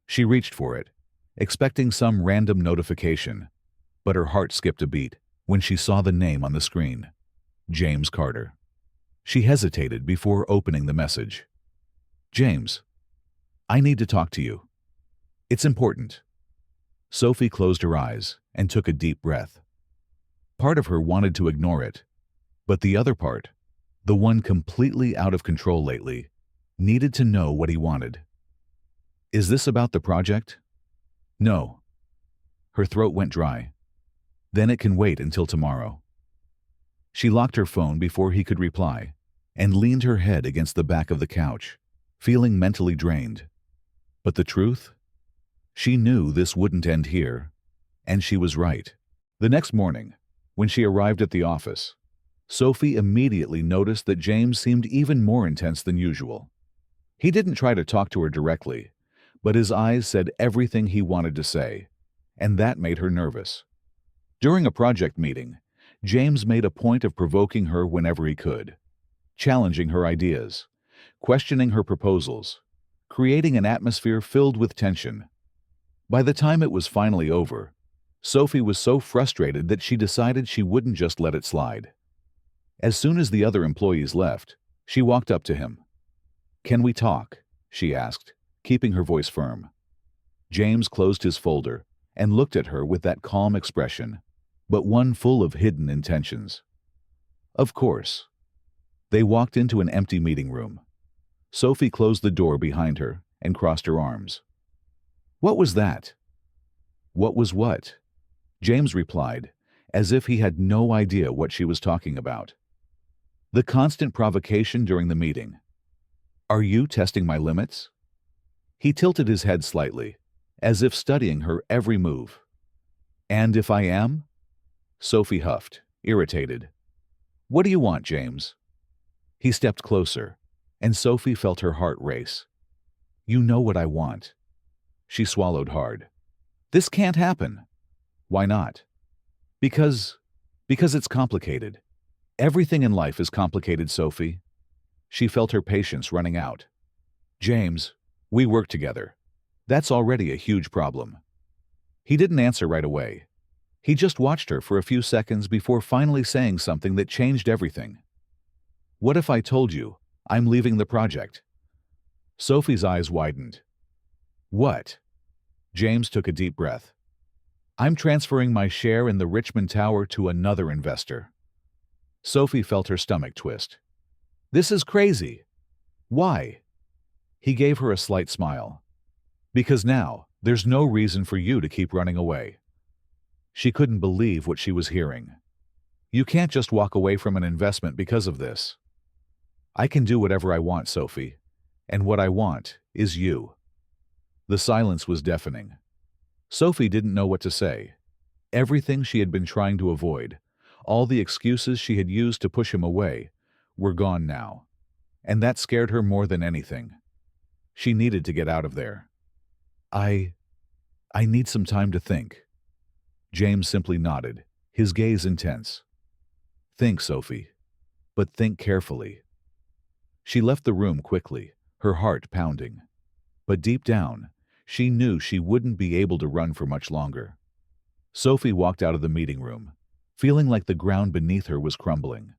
She reached for it, expecting some random notification, but her heart skipped a beat when she saw the name on the screen, James Carter. She hesitated before opening the message. "James, I need to talk to you. It's important." Sophie closed her eyes and took a deep breath. Part of her wanted to ignore it, but the other part, the one completely out of control lately, needed to know what he wanted. "Is this about the project?" "No." Her throat went dry. "Then it can wait until tomorrow." She locked her phone before he could reply and leaned her head against the back of the couch, feeling mentally drained. But the truth? She knew this wouldn't end here, and she was right. The next morning, when she arrived at the office, Sophie immediately noticed that James seemed even more intense than usual. He didn't try to talk to her directly, but his eyes said everything he wanted to say, and that made her nervous. During a project meeting, James made a point of provoking her whenever he could, challenging her ideas, questioning her proposals, creating an atmosphere filled with tension. By the time it was finally over, Sophie was so frustrated that she decided she wouldn't just let it slide. As soon as the other employees left, she walked up to him. "Can we talk?" she asked, keeping her voice firm. James closed his folder and looked at her with that calm expression, but one full of hidden intentions. Of course. They walked into an empty meeting room. Sophie closed the door behind her and crossed her arms. "What was that?" "What was what?" James replied, as if he had no idea what she was talking about. "The constant provocation during the meeting. Are you testing my limits?" He tilted his head slightly, as if studying her every move. "And if I am?" Sophie huffed, irritated. "What do you want, James?" He stepped closer, and Sophie felt her heart race. "You know what I want." She swallowed hard. "This can't happen." "Why not?" Because it's complicated. Everything in life is complicated, Sophie." She felt her patience running out. "James, we work together. That's already a huge problem." He didn't answer right away. He just watched her for a few seconds before finally saying something that changed everything. "What if I told you I'm leaving the project?" Sophie's eyes widened. "What?" James took a deep breath. "I'm transferring my share in the Richmond Tower to another investor." Sophie felt her stomach twist. "This is crazy." "Why?" He gave her a slight smile. "Because now, there's no reason for you to keep running away." She couldn't believe what she was hearing. "You can't just walk away from an investment because of this." "I can do whatever I want, Sophie. And what I want is you." The silence was deafening. Sophie didn't know what to say. Everything she had been trying to avoid, all the excuses she had used to push him away, were gone now. And that scared her more than anything. She needed to get out of there. I need some time to think." James simply nodded, his gaze intense. "Think, Sophie. But think carefully." She left the room quickly, her heart pounding. But deep down, she knew she wouldn't be able to run for much longer. Sophie walked out of the meeting room, feeling like the ground beneath her was crumbling.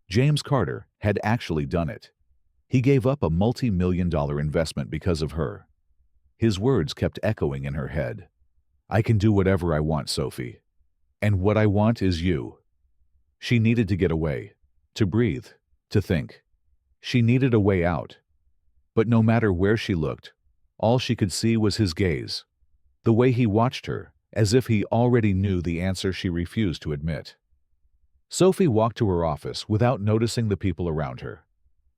James Carter had actually done it. He gave up a multi-million-dollar investment because of her. His words kept echoing in her head. "I can do whatever I want, Sophie. And what I want is you." She needed to get away, to breathe, to think. She needed a way out. But no matter where she looked, all she could see was his gaze, the way he watched her, as if he already knew the answer she refused to admit. Sophie walked to her office without noticing the people around her.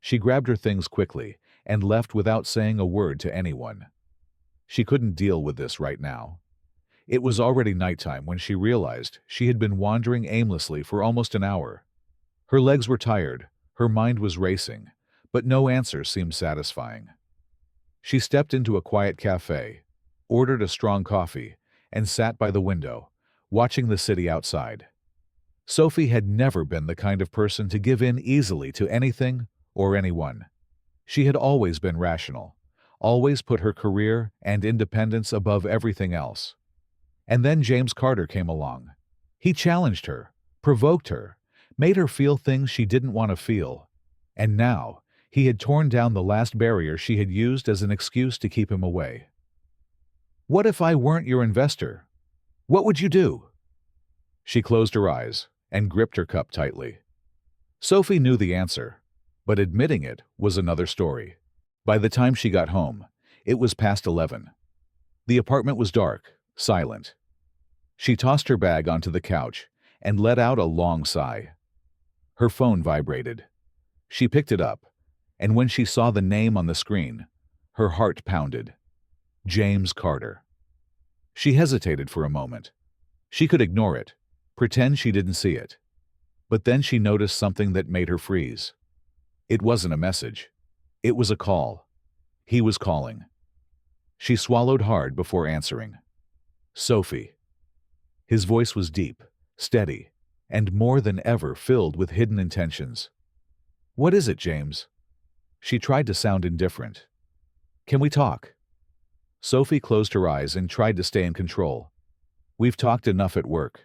She grabbed her things quickly and left without saying a word to anyone. She couldn't deal with this right now. It was already nighttime when she realized she had been wandering aimlessly for almost an hour. Her legs were tired, her mind was racing, but no answer seemed satisfying. She stepped into a quiet cafe, ordered a strong coffee, and sat by the window, watching the city outside. Sophie had never been the kind of person to give in easily to anything or anyone. She had always been rational, always put her career and independence above everything else. And then James Carter came along. He challenged her, provoked her, made her feel things she didn't want to feel. And now, he had torn down the last barrier she had used as an excuse to keep him away. "What if I weren't your investor? What would you do?" She closed her eyes and gripped her cup tightly. Sophie knew the answer, but admitting it was another story. By the time she got home, it was past 11. The apartment was dark, silent. She tossed her bag onto the couch and let out a long sigh. Her phone vibrated. She picked it up, and when she saw the name on the screen, her heart pounded. James Carter. She hesitated for a moment. She could ignore it, pretend she didn't see it. But then she noticed something that made her freeze. It wasn't a message. It was a call. He was calling. She swallowed hard before answering. "Sophie." His voice was deep, steady, and more than ever filled with hidden intentions. "What is it, James?" She tried to sound indifferent. Can we talk? Sophie closed her eyes and tried to stay in control. We've talked enough at work.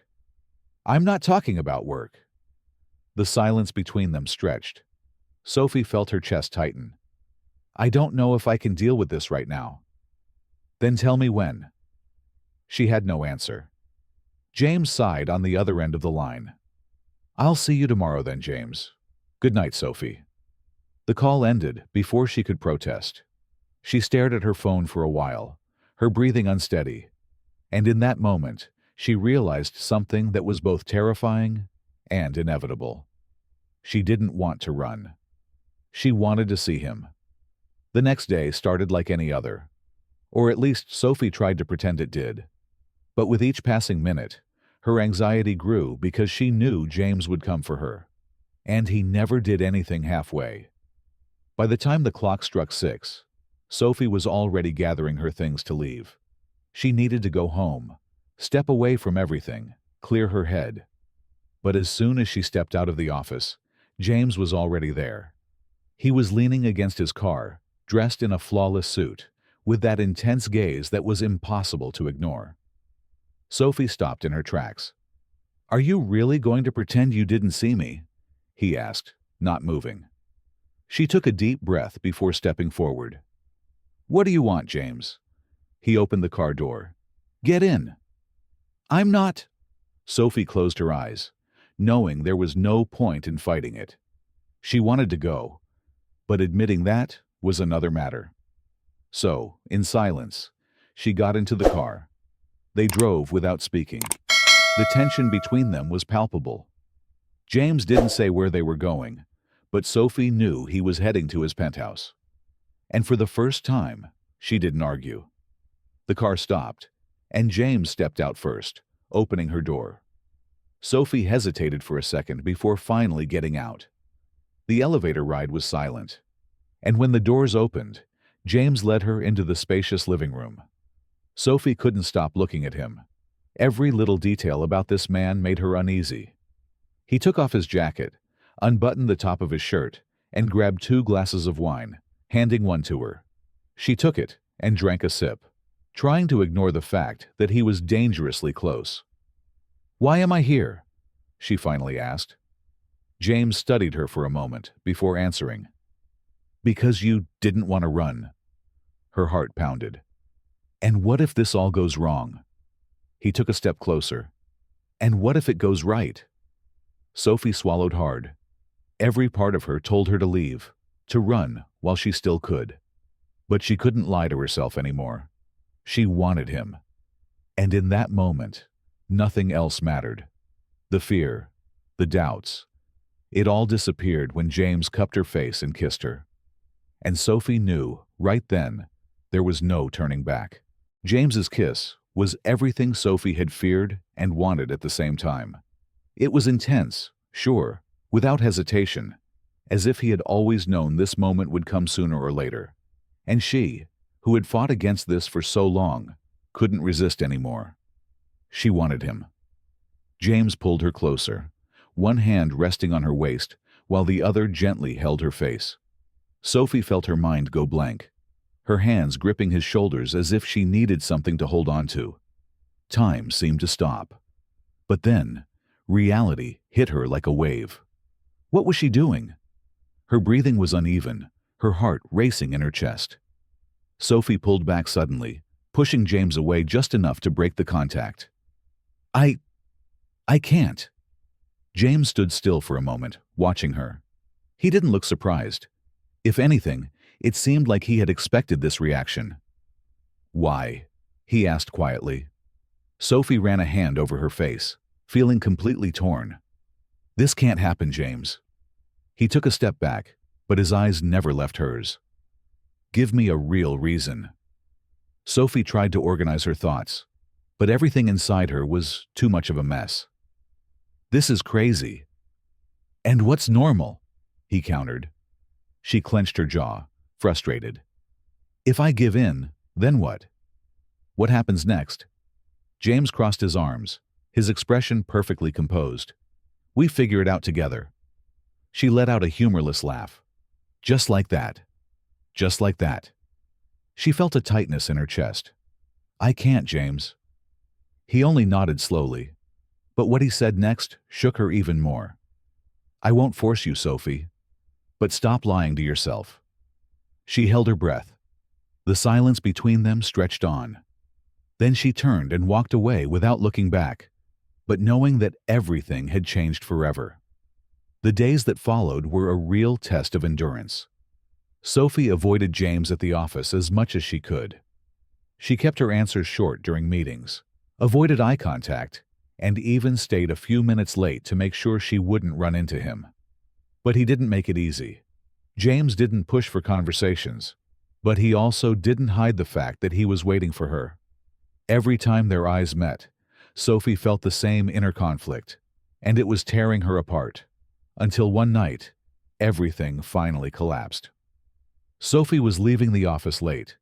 I'm not talking about work. The silence between them stretched. Sophie felt her chest tighten. I don't know if I can deal with this right now. Then tell me when. She had no answer. James sighed on the other end of the line. I'll see you tomorrow then, James. Good night, Sophie. The call ended before she could protest. She stared at her phone for a while, her breathing unsteady, and in that moment, she realized something that was both terrifying and inevitable. She didn't want to run. She wanted to see him. The next day started like any other, or at least Sophie tried to pretend it did. But with each passing minute, her anxiety grew because she knew James would come for her. And he never did anything halfway. By the time the clock struck 6, Sophie was already gathering her things to leave. She needed to go home, step away from everything, clear her head. But as soon as she stepped out of the office, James was already there. He was leaning against his car, dressed in a flawless suit, with that intense gaze that was impossible to ignore. Sophie stopped in her tracks. Are you really going to pretend you didn't see me? He asked, not moving. She took a deep breath before stepping forward. What do you want, James? He opened the car door. Get in. I'm not. Sophie closed her eyes, knowing there was no point in fighting it. She wanted to go, but admitting that was another matter. So, in silence, she got into the car. They drove without speaking. The tension between them was palpable. James didn't say where they were going, but Sophie knew he was heading to his penthouse. And for the first time, she didn't argue. The car stopped, and James stepped out first, opening her door. Sophie hesitated for a second before finally getting out. The elevator ride was silent, and when the doors opened, James led her into the spacious living room. Sophie couldn't stop looking at him. Every little detail about this man made her uneasy. He took off his jacket, unbuttoned the top of his shirt, and grabbed 2 glasses of wine, handing one to her. She took it and drank a sip, trying to ignore the fact that he was dangerously close. Why am I here? She finally asked. James studied her for a moment before answering. Because you didn't want to run. Her heart pounded. And what if this all goes wrong? He took a step closer. And what if it goes right? Sophie swallowed hard. Every part of her told her to leave, to run while she still could. But she couldn't lie to herself anymore. She wanted him. And in that moment, nothing else mattered. The fear, the doubts, it all disappeared when James cupped her face and kissed her. And Sophie knew, right then, there was no turning back. James's kiss was everything Sophie had feared and wanted at the same time. It was intense, sure, without hesitation, as if he had always known this moment would come sooner or later. And she, who had fought against this for so long, couldn't resist anymore. She wanted him. James pulled her closer, one hand resting on her waist, while the other gently held her face. Sophie felt her mind go blank, her hands gripping his shoulders as if she needed something to hold on to. Time seemed to stop. But then, reality hit her like a wave. What was she doing? Her breathing was uneven, her heart racing in her chest. Sophie pulled back suddenly, pushing James away just enough to break the contact. I can't. James stood still for a moment, watching her. He didn't look surprised. If anything, it seemed like he had expected this reaction. Why? He asked quietly. Sophie ran a hand over her face, feeling completely torn. This can't happen, James. He took a step back, but his eyes never left hers. Give me a real reason. Sophie tried to organize her thoughts, but everything inside her was too much of a mess. This is crazy. And what's normal? He countered. She clenched her jaw, frustrated. If I give in, then what? What happens next? James crossed his arms, his expression perfectly composed. We figure it out together. She let out a humorless laugh. Just like that. Just like that. She felt a tightness in her chest. "I can't, James." He only nodded slowly, but what he said next shook her even more. "I won't force you, Sophie, but stop lying to yourself." She held her breath. The silence between them stretched on. Then she turned and walked away without looking back, but knowing that everything had changed forever. The days that followed were a real test of endurance. Sophie avoided James at the office as much as she could. She kept her answers short during meetings, avoided eye contact, and even stayed a few minutes late to make sure she wouldn't run into him. But he didn't make it easy. James didn't push for conversations, but he also didn't hide the fact that he was waiting for her. Every time their eyes met, Sophie felt the same inner conflict, and it was tearing her apart. Until one night, everything finally collapsed. Sophie was leaving the office late.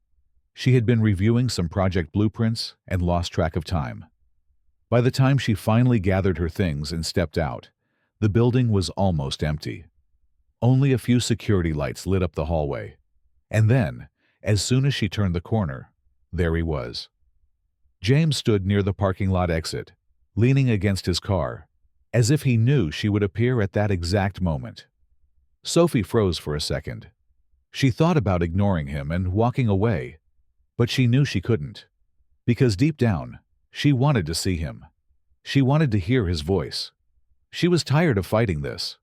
She had been reviewing some project blueprints and lost track of time. By the time she finally gathered her things and stepped out, the building was almost empty. Only a few security lights lit up the hallway. And then, as soon as she turned the corner, there he was. James stood near the parking lot exit, leaning against his car, as if he knew she would appear at that exact moment. Sophie froze for a second. She thought about ignoring him and walking away, but she knew she couldn't, because deep down, she wanted to see him. She wanted to hear his voice. She was tired of fighting this.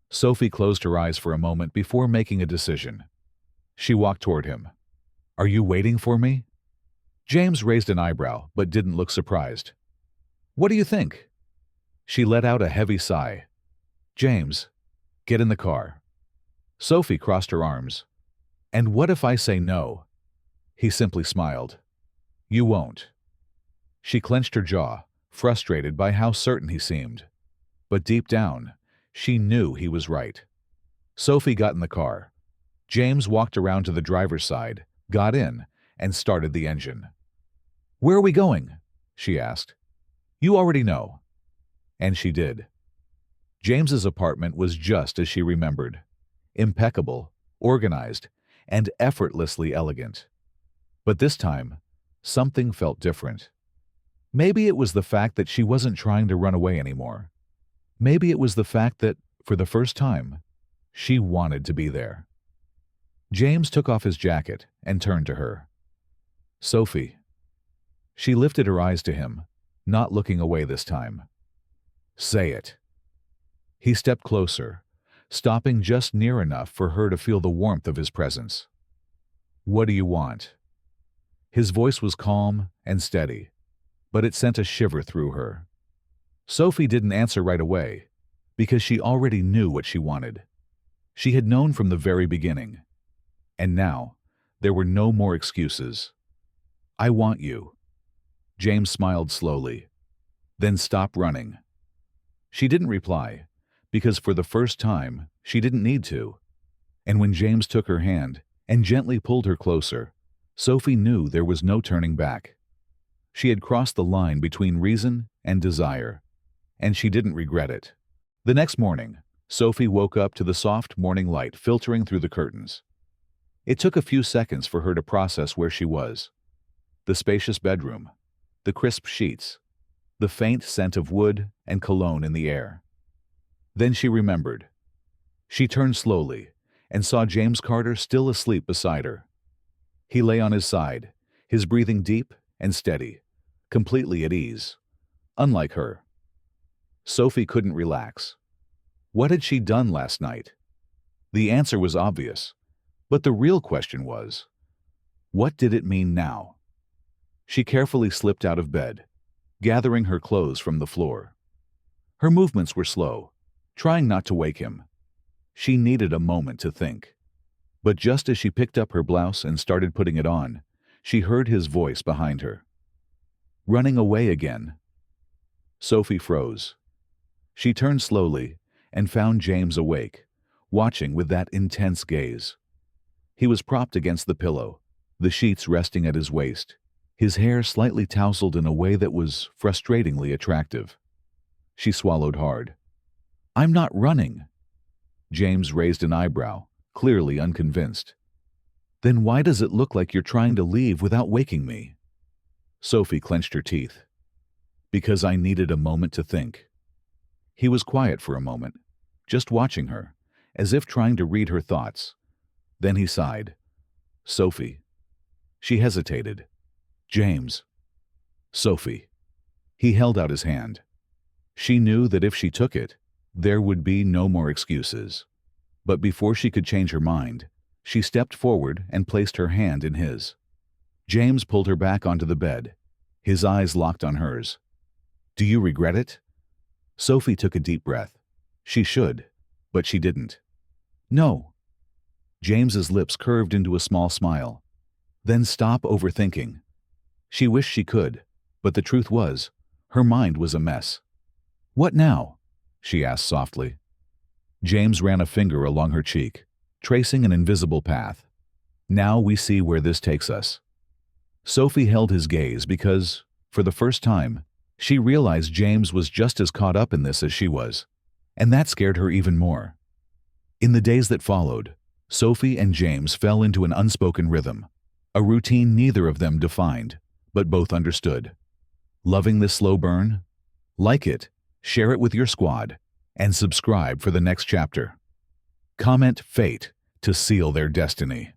Sophie closed her eyes for a moment before making a decision. She walked toward him. "Are you waiting for me?" James raised an eyebrow, but didn't look surprised. "What do you think?" She let out a heavy sigh. "James, get in the car." Sophie crossed her arms. "And what if I say no?" He simply smiled. "You won't." She clenched her jaw, frustrated by how certain he seemed. But deep down, she knew he was right. Sophie got in the car. James walked around to the driver's side, got in, and started the engine. "Where are we going?" she asked. "You already know." And she did. James's apartment was just as she remembered. Impeccable, organized, and effortlessly elegant. But this time, something felt different. Maybe it was the fact that she wasn't trying to run away anymore. Maybe it was the fact that, for the first time, she wanted to be there. James took off his jacket and turned to her. "Sophie." She lifted her eyes to him, not looking away this time. "Say it." He stepped closer, stopping just near enough for her to feel the warmth of his presence. "What do you want?" His voice was calm and steady, but it sent a shiver through her. Sophie didn't answer right away, because she already knew what she wanted. She had known from the very beginning. And now, there were no more excuses. "I want you." James smiled slowly. "Then stop running." She didn't reply, because for the first time, she didn't need to. And when James took her hand and gently pulled her closer, Sophie knew there was no turning back. She had crossed the line between reason and desire, and she didn't regret it. The next morning, Sophie woke up to the soft morning light filtering through the curtains. It took a few seconds for her to process where she was. The spacious bedroom, the crisp sheets, the faint scent of wood and cologne in the air. Then she remembered. She turned slowly and saw James Carter still asleep beside her. He lay on his side, his breathing deep and steady, completely at ease, unlike her. Sophie couldn't relax. What had she done last night? The answer was obvious, but the real question was, what did it mean now? She carefully slipped out of bed, gathering her clothes from the floor. Her movements were slow, trying not to wake him. She needed a moment to think. But just as she picked up her blouse and started putting it on, she heard his voice behind her. "Running away again." Sophie froze. She turned slowly and found James awake, watching with that intense gaze. He was propped against the pillow, the sheets resting at his waist, his hair slightly tousled in a way that was frustratingly attractive. She swallowed hard. "I'm not running." James raised an eyebrow, clearly unconvinced. Then why does it look like you're trying to leave without waking me? Sophie clenched her teeth. Because I needed a moment to think. He was quiet for a moment, just watching her, as if trying to read her thoughts. Then he sighed. Sophie. She hesitated. James. Sophie. He held out his hand. She knew that if she took it, there would be no more excuses. But before she could change her mind, she stepped forward and placed her hand in his. James pulled her back onto the bed, his eyes locked on hers. Do you regret it? Sophie took a deep breath. She should, but she didn't. No. James's lips curved into a small smile. Then stop overthinking. She wished she could, but the truth was, her mind was a mess. What now? She asked softly. James ran a finger along her cheek, tracing an invisible path. Now we see where this takes us. Sophie held his gaze because, for the first time, she realized James was just as caught up in this as she was, and that scared her even more. In the days that followed, Sophie and James fell into an unspoken rhythm, a routine neither of them defined, but both understood. Loving this slow burn? Like it, share it with your squad, and subscribe for the next chapter. Comment Fate to seal their destiny.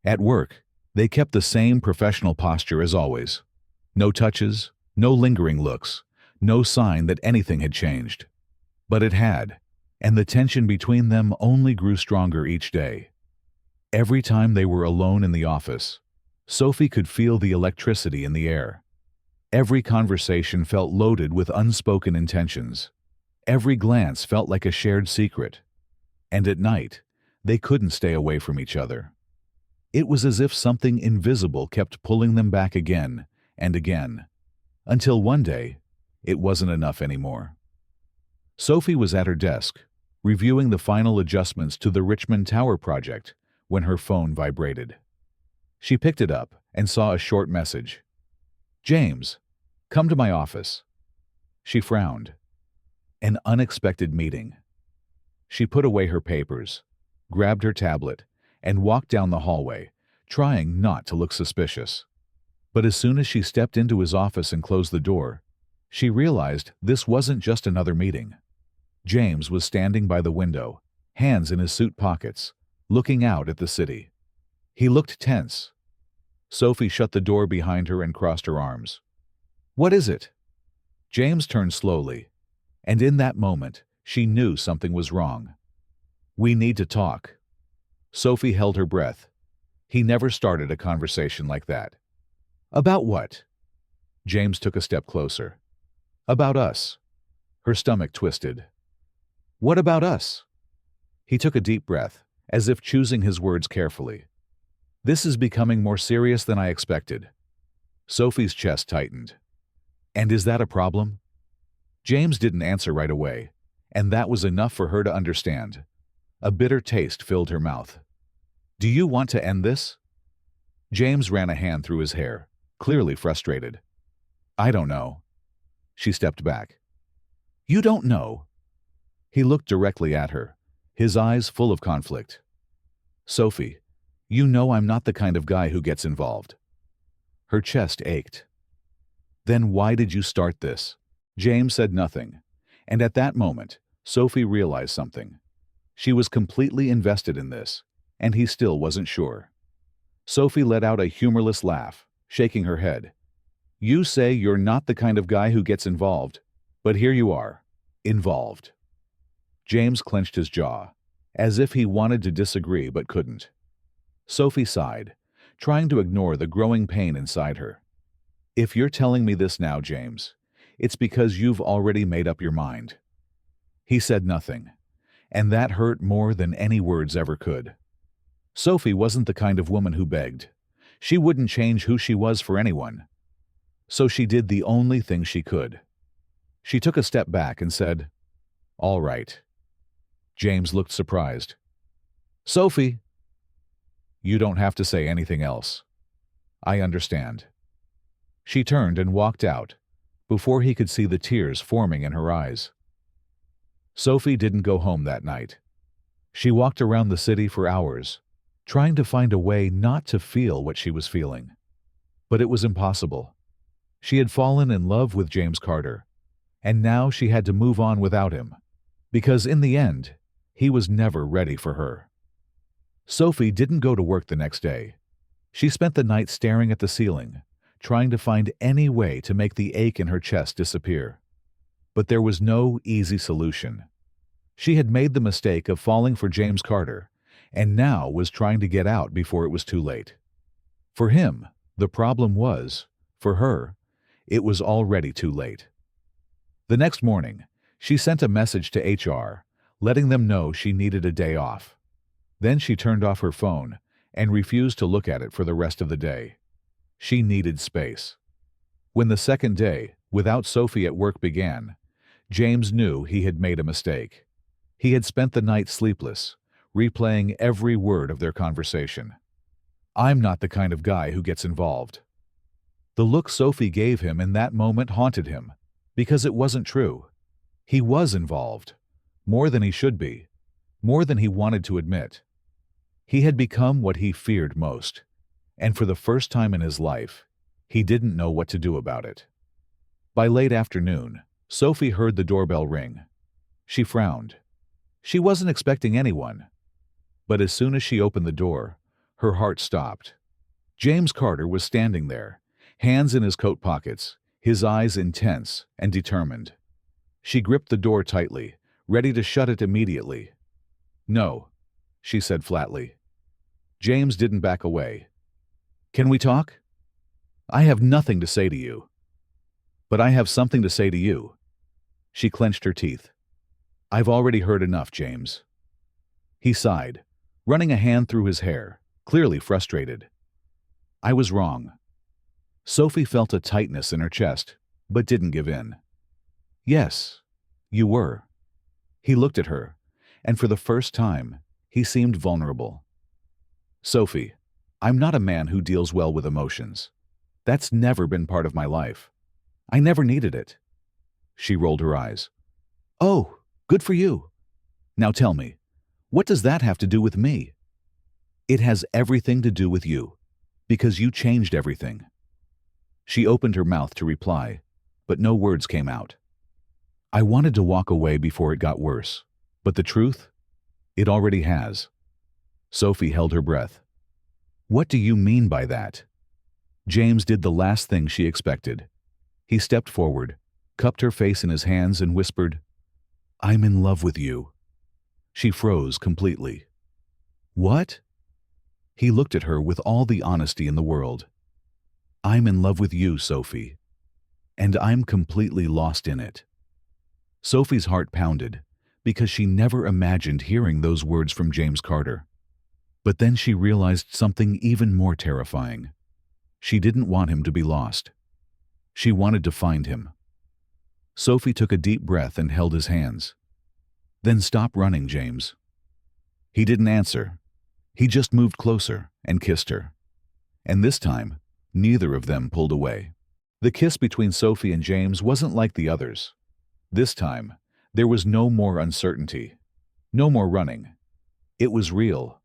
At work, they kept the same professional posture as always. No touches, no lingering looks, no sign that anything had changed. But it had, and the tension between them only grew stronger each day. Every time they were alone in the office, Sophie could feel the electricity in the air. Every conversation felt loaded with unspoken intentions. Every glance felt like a shared secret. And at night, they couldn't stay away from each other. It was as if something invisible kept pulling them back again and again, until one day, it wasn't enough anymore. Sophie was at her desk, reviewing the final adjustments to the Richmond Tower project, when her phone vibrated. She picked it up and saw a short message. James, come to my office. She frowned. An unexpected meeting. She put away her papers, grabbed her tablet, and walked down the hallway, trying not to look suspicious. But as soon as she stepped into his office and closed the door, she realized this wasn't just another meeting. James was standing by the window, hands in his suit pockets, looking out at the city. He looked tense. Sophie shut the door behind her and crossed her arms. What is it? James turned slowly, and in that moment, she knew something was wrong. We need to talk. Sophie held her breath. He never started a conversation like that. About what? James took a step closer. About us. Her stomach twisted. What about us? He took a deep breath, as if choosing his words carefully. This is becoming more serious than I expected. Sophie's chest tightened. And is that a problem? James didn't answer right away, and that was enough for her to understand. A bitter taste filled her mouth. Do you want to end this? James ran a hand through his hair, clearly frustrated. I don't know. She stepped back. You don't know. He looked directly at her, his eyes full of conflict. Sophie, you know I'm not the kind of guy who gets involved. Her chest ached. Then why did you start this? James said nothing, and at that moment, Sophie realized something. She was completely invested in this, and he still wasn't sure. Sophie let out a humorless laugh, shaking her head. You say you're not the kind of guy who gets involved, but here you are, involved. James clenched his jaw, as if he wanted to disagree but couldn't. Sophie sighed, trying to ignore the growing pain inside her. If you're telling me this now, James, it's because you've already made up your mind. He said nothing, and that hurt more than any words ever could. Sophie wasn't the kind of woman who begged. She wouldn't change who she was for anyone. So she did the only thing she could. She took a step back and said, All right. James looked surprised. Sophie! You don't have to say anything else. I understand. She turned and walked out, before he could see the tears forming in her eyes. Sophie didn't go home that night. She walked around the city for hours, trying to find a way not to feel what she was feeling. But it was impossible. She had fallen in love with James Carter, and now she had to move on without him, because in the end, he was never ready for her. Sophie didn't go to work the next day. She spent the night staring at the ceiling, trying to find any way to make the ache in her chest disappear. But there was no easy solution. She had made the mistake of falling for James Carter, and now was trying to get out before it was too late. For him, the problem was, for her, it was already too late. The next morning, she sent a message to HR, letting them know she needed a day off. Then she turned off her phone and refused to look at it for the rest of the day. She needed space. When the second day, without Sophie at work, began, James knew he had made a mistake. He had spent the night sleepless, replaying every word of their conversation. "I'm not the kind of guy who gets involved." The look Sophie gave him in that moment haunted him, because it wasn't true. He was involved, more than he should be, more than he wanted to admit. He had become what he feared most, and for the first time in his life, he didn't know what to do about it. By late afternoon, Sophie heard the doorbell ring. She frowned. She wasn't expecting anyone. But as soon as she opened the door, her heart stopped. James Carter was standing there, hands in his coat pockets, his eyes intense and determined. She gripped the door tightly, ready to shut it immediately. "No," she said flatly. James didn't back away. "Can we talk? I have nothing to say to you." "But I have something to say to you." She clenched her teeth. "I've already heard enough, James." He sighed, running a hand through his hair, clearly frustrated. "I was wrong." Sophie felt a tightness in her chest, but didn't give in. "Yes, you were." He looked at her, and for the first time, he seemed vulnerable. "Sophie, I'm not a man who deals well with emotions. That's never been part of my life. I never needed it." She rolled her eyes. "Oh, good for you. Now tell me, what does that have to do with me?" "It has everything to do with you, because you changed everything." She opened her mouth to reply, but no words came out. "I wanted to walk away before it got worse, but the truth? It already has." Sophie held her breath. "What do you mean by that?" James did the last thing she expected. He stepped forward, cupped her face in his hands and whispered, "I'm in love with you." She froze completely. "What?" He looked at her with all the honesty in the world. "I'm in love with you, Sophie. And I'm completely lost in it." Sophie's heart pounded, because she never imagined hearing those words from James Carter. But then she realized something even more terrifying. She didn't want him to be lost. She wanted to find him. Sophie took a deep breath and held his hands. "Then stop running, James." He didn't answer. He just moved closer and kissed her. And this time, neither of them pulled away. The kiss between Sophie and James wasn't like the others. This time, there was no more uncertainty, no more running. It was real,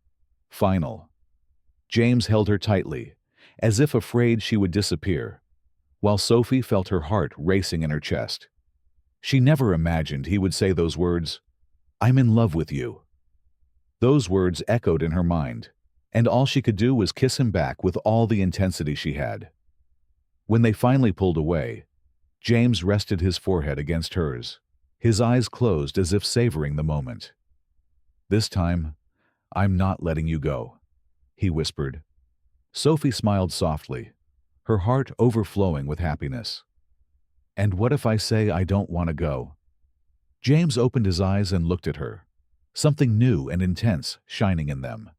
final. James held her tightly, as if afraid she would disappear, while Sophie felt her heart racing in her chest. She never imagined he would say those words, "I'm in love with you." Those words echoed in her mind, and all she could do was kiss him back with all the intensity she had. When they finally pulled away, James rested his forehead against hers, his eyes closed as if savoring the moment. "This time, I'm not letting you go," he whispered. Sophie smiled softly, her heart overflowing with happiness. "And what if I say I don't want to go?" James opened his eyes and looked at her, something new and intense shining in them.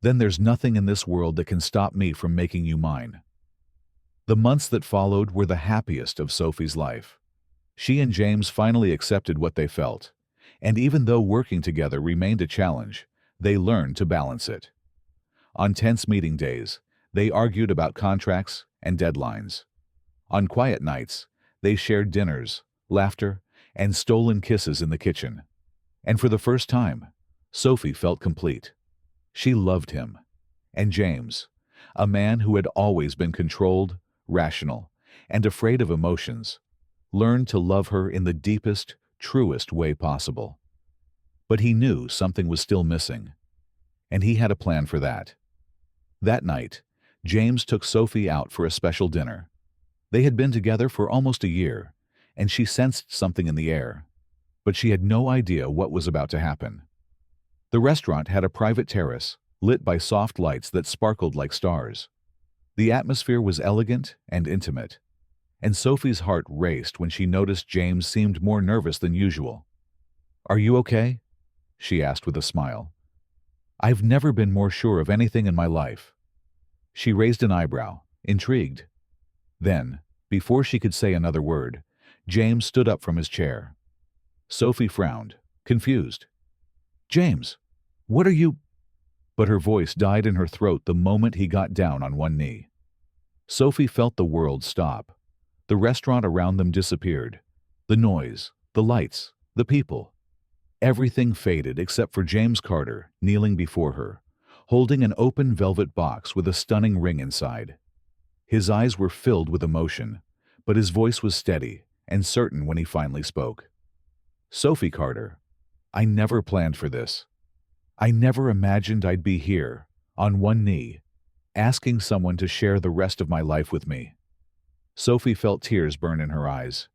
"Then there's nothing in this world that can stop me from making you mine." The months that followed were the happiest of Sophie's life. She and James finally accepted what they felt, and even though working together remained a challenge, they learned to balance it. On tense meeting days, they argued about contracts and deadlines. On quiet nights, they shared dinners, laughter, and stolen kisses in the kitchen. And for the first time, Sophie felt complete. She loved him. And James, a man who had always been controlled, rational, and afraid of emotions, learned to love her in the deepest, truest way possible. But he knew something was still missing, and he had a plan for that. That night, James took Sophie out for a special dinner. They had been together for almost a year, and she sensed something in the air, but she had no idea what was about to happen. The restaurant had a private terrace, lit by soft lights that sparkled like stars. The atmosphere was elegant and intimate, and Sophie's heart raced when she noticed James seemed more nervous than usual. "Are you okay?" she asked with a smile. "I've never been more sure of anything in my life." She raised an eyebrow, intrigued. Then, before she could say another word, James stood up from his chair. Sophie frowned, confused. "James, what are you—" But her voice died in her throat the moment he got down on one knee. Sophie felt the world stop. The restaurant around them disappeared. The noise, the lights, the people. Everything faded except for James Carter kneeling before her, holding an open velvet box with a stunning ring inside. His eyes were filled with emotion, but his voice was steady and certain when he finally spoke. "Sophie Carter, I never planned for this. I never imagined I'd be here, on one knee, asking someone to share the rest of my life with me." Sophie felt tears burn in her eyes.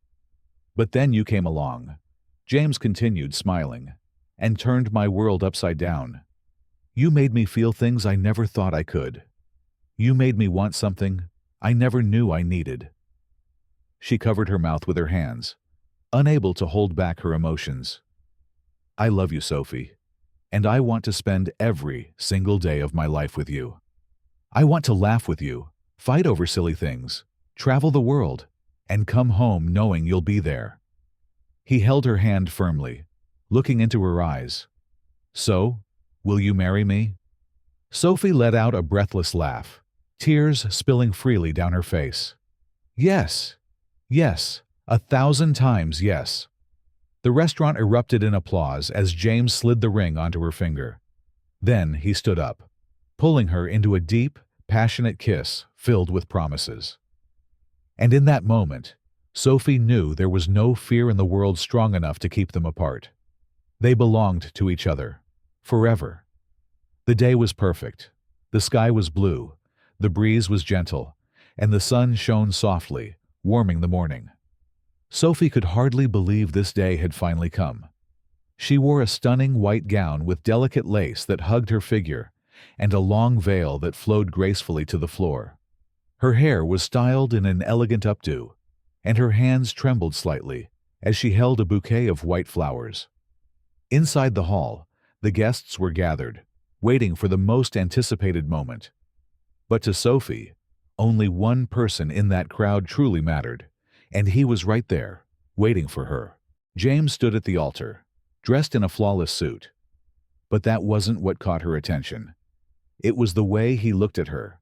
"But then you came along," James continued, smiling, "and turned my world upside down. You made me feel things I never thought I could. You made me want something I never knew I needed." She covered her mouth with her hands, unable to hold back her emotions. "I love you, Sophie, and I want to spend every single day of my life with you. I want to laugh with you, fight over silly things, travel the world, and come home knowing you'll be there." He held her hand firmly, looking into her eyes. "So, will you marry me?" Sophie let out a breathless laugh, tears spilling freely down her face. "Yes, yes, 1,000 times yes." The restaurant erupted in applause as James slid the ring onto her finger. Then he stood up, pulling her into a deep, passionate kiss filled with promises. And in that moment, Sophie knew there was no fear in the world strong enough to keep them apart. They belonged to each other, forever. The day was perfect. The sky was blue, the breeze was gentle, and the sun shone softly, warming the morning. Sophie could hardly believe this day had finally come. She wore a stunning white gown with delicate lace that hugged her figure, and a long veil that flowed gracefully to the floor. Her hair was styled in an elegant updo, and her hands trembled slightly as she held a bouquet of white flowers. Inside the hall, the guests were gathered, waiting for the most anticipated moment. But to Sophie, only one person in that crowd truly mattered, and he was right there, waiting for her. James stood at the altar, dressed in a flawless suit. But that wasn't what caught her attention. It was the way he looked at her,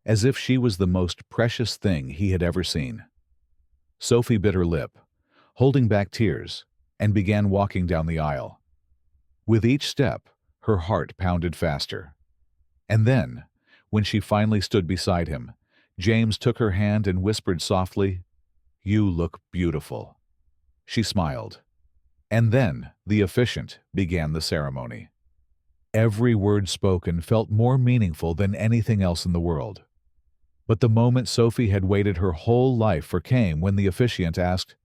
as if she was the most precious thing he had ever seen. Sophie bit her lip, holding back tears, and began walking down the aisle. With each step, her heart pounded faster. And then, when she finally stood beside him, James took her hand and whispered softly, "You look beautiful." She smiled. And then the officiant began the ceremony. Every word spoken felt more meaningful than anything else in the world. But the moment Sophie had waited her whole life for came when the officiant asked,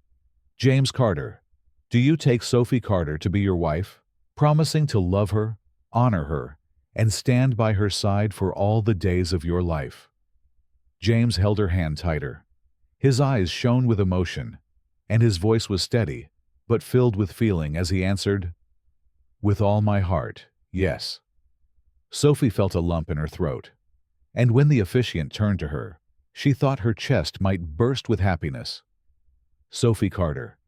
"James Carter, do you take Sophie Carter to be your wife, promising to love her, honor her, and stand by her side for all the days of your life?" James held her hand tighter. His eyes shone with emotion, and his voice was steady, but filled with feeling as he answered, "With all my heart, yes." Sophie felt a lump in her throat, and when the officiant turned to her, she thought her chest might burst with happiness. "Sophie Carter,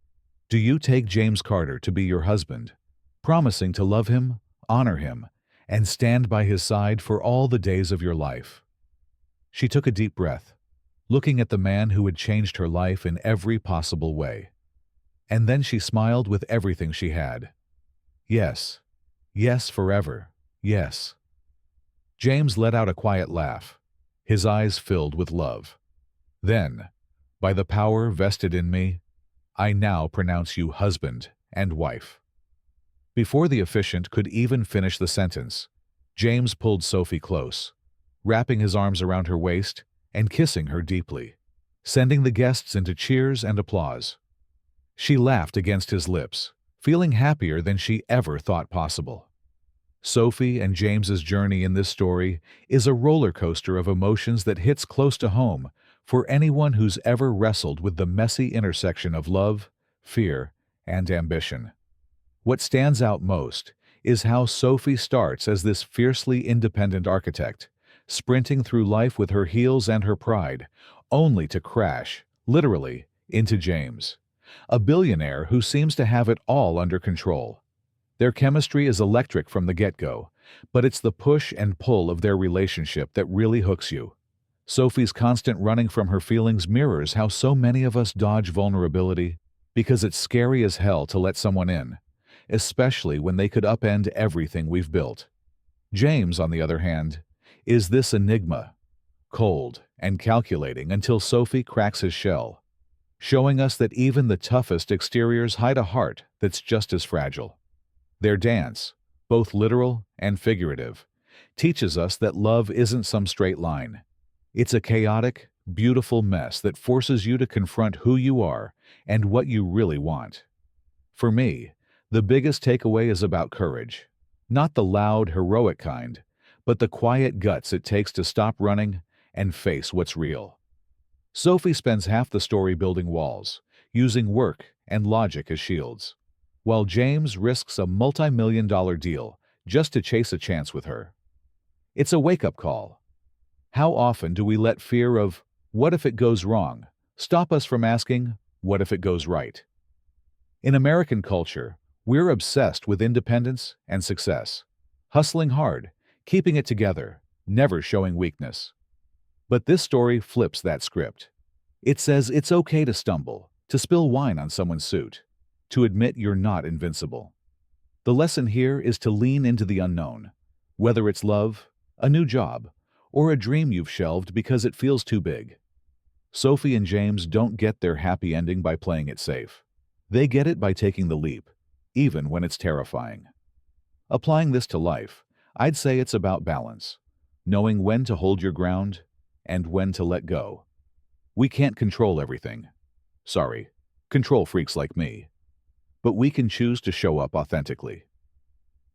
do you take James Carter to be your husband, promising to love him, honor him, and stand by his side for all the days of your life?" She took a deep breath, looking at the man who had changed her life in every possible way. And then she smiled with everything she had. "Yes, yes, forever, yes." James let out a quiet laugh, his eyes filled with love. Then, by the power vested in me, I now pronounce you husband and wife. Before the officiant could even finish the sentence, James pulled Sophie close, wrapping his arms around her waist and kissing her deeply, sending the guests into cheers and applause. She laughed against his lips, feeling happier than she ever thought possible. Sophie and James's journey in this story is a roller coaster of emotions that hits close to home for anyone who's ever wrestled with the messy intersection of love, fear, and ambition. What stands out most is how Sophie starts as this fiercely independent architect, sprinting through life with her heels and her pride, only to crash, literally, into James, a billionaire who seems to have it all under control. Their chemistry is electric from the get-go, but it's the push and pull of their relationship that really hooks you. Sophie's constant running from her feelings mirrors how so many of us dodge vulnerability because it's scary as hell to let someone in, especially when they could upend everything we've built. James, on the other hand, is this enigma, cold and calculating until Sophie cracks his shell, showing us that even the toughest exteriors hide a heart that's just as fragile. Their dance, both literal and figurative, teaches us that love isn't some straight line. It's a chaotic, beautiful mess that forces you to confront who you are and what you really want. For me, the biggest takeaway is about courage. Not the loud, heroic kind, but the quiet guts it takes to stop running and face what's real. Sophie spends half the story building walls, using work and logic as shields, while James risks a multi-million-dollar deal just to chase a chance with her. It's a wake-up call. How often do we let fear of, what if it goes wrong, stop us from asking, what if it goes right? In American culture, we're obsessed with independence and success, hustling hard, keeping it together, never showing weakness. But this story flips that script. It says it's okay to stumble, to spill wine on someone's suit, to admit you're not invincible. The lesson here is to lean into the unknown, whether it's love, a new job, or a dream you've shelved because it feels too big. Sophie and James don't get their happy ending by playing it safe. They get it by taking the leap, even when it's terrifying. Applying this to life, I'd say it's about balance, knowing when to hold your ground and when to let go. We can't control everything. Sorry, control freaks like me. But we can choose to show up authentically.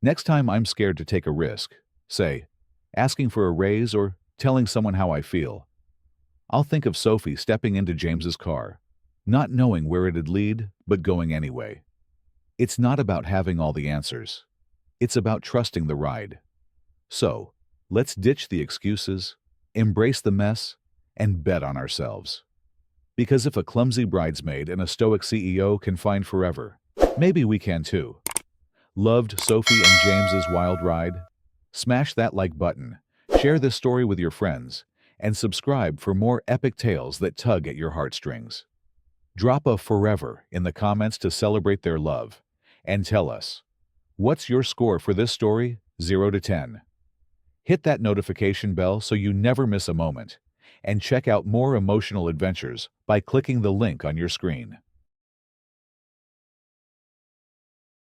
Next time I'm scared to take a risk, say, asking for a raise or telling someone how I feel, I'll think of Sophie stepping into James's car, not knowing where it'd lead, but going anyway. It's not about having all the answers. It's about trusting the ride. So, let's ditch the excuses, embrace the mess, and bet on ourselves. Because if a clumsy bridesmaid and a stoic CEO can find forever, maybe we can too. Loved Sophie and James's wild ride? Smash that like button, share this story with your friends, and subscribe for more epic tales that tug at your heartstrings. Drop a forever in the comments to celebrate their love, and tell us, what's your score for this story, 0 to 10? Hit that notification bell so you never miss a moment, and check out more emotional adventures by clicking the link on your screen.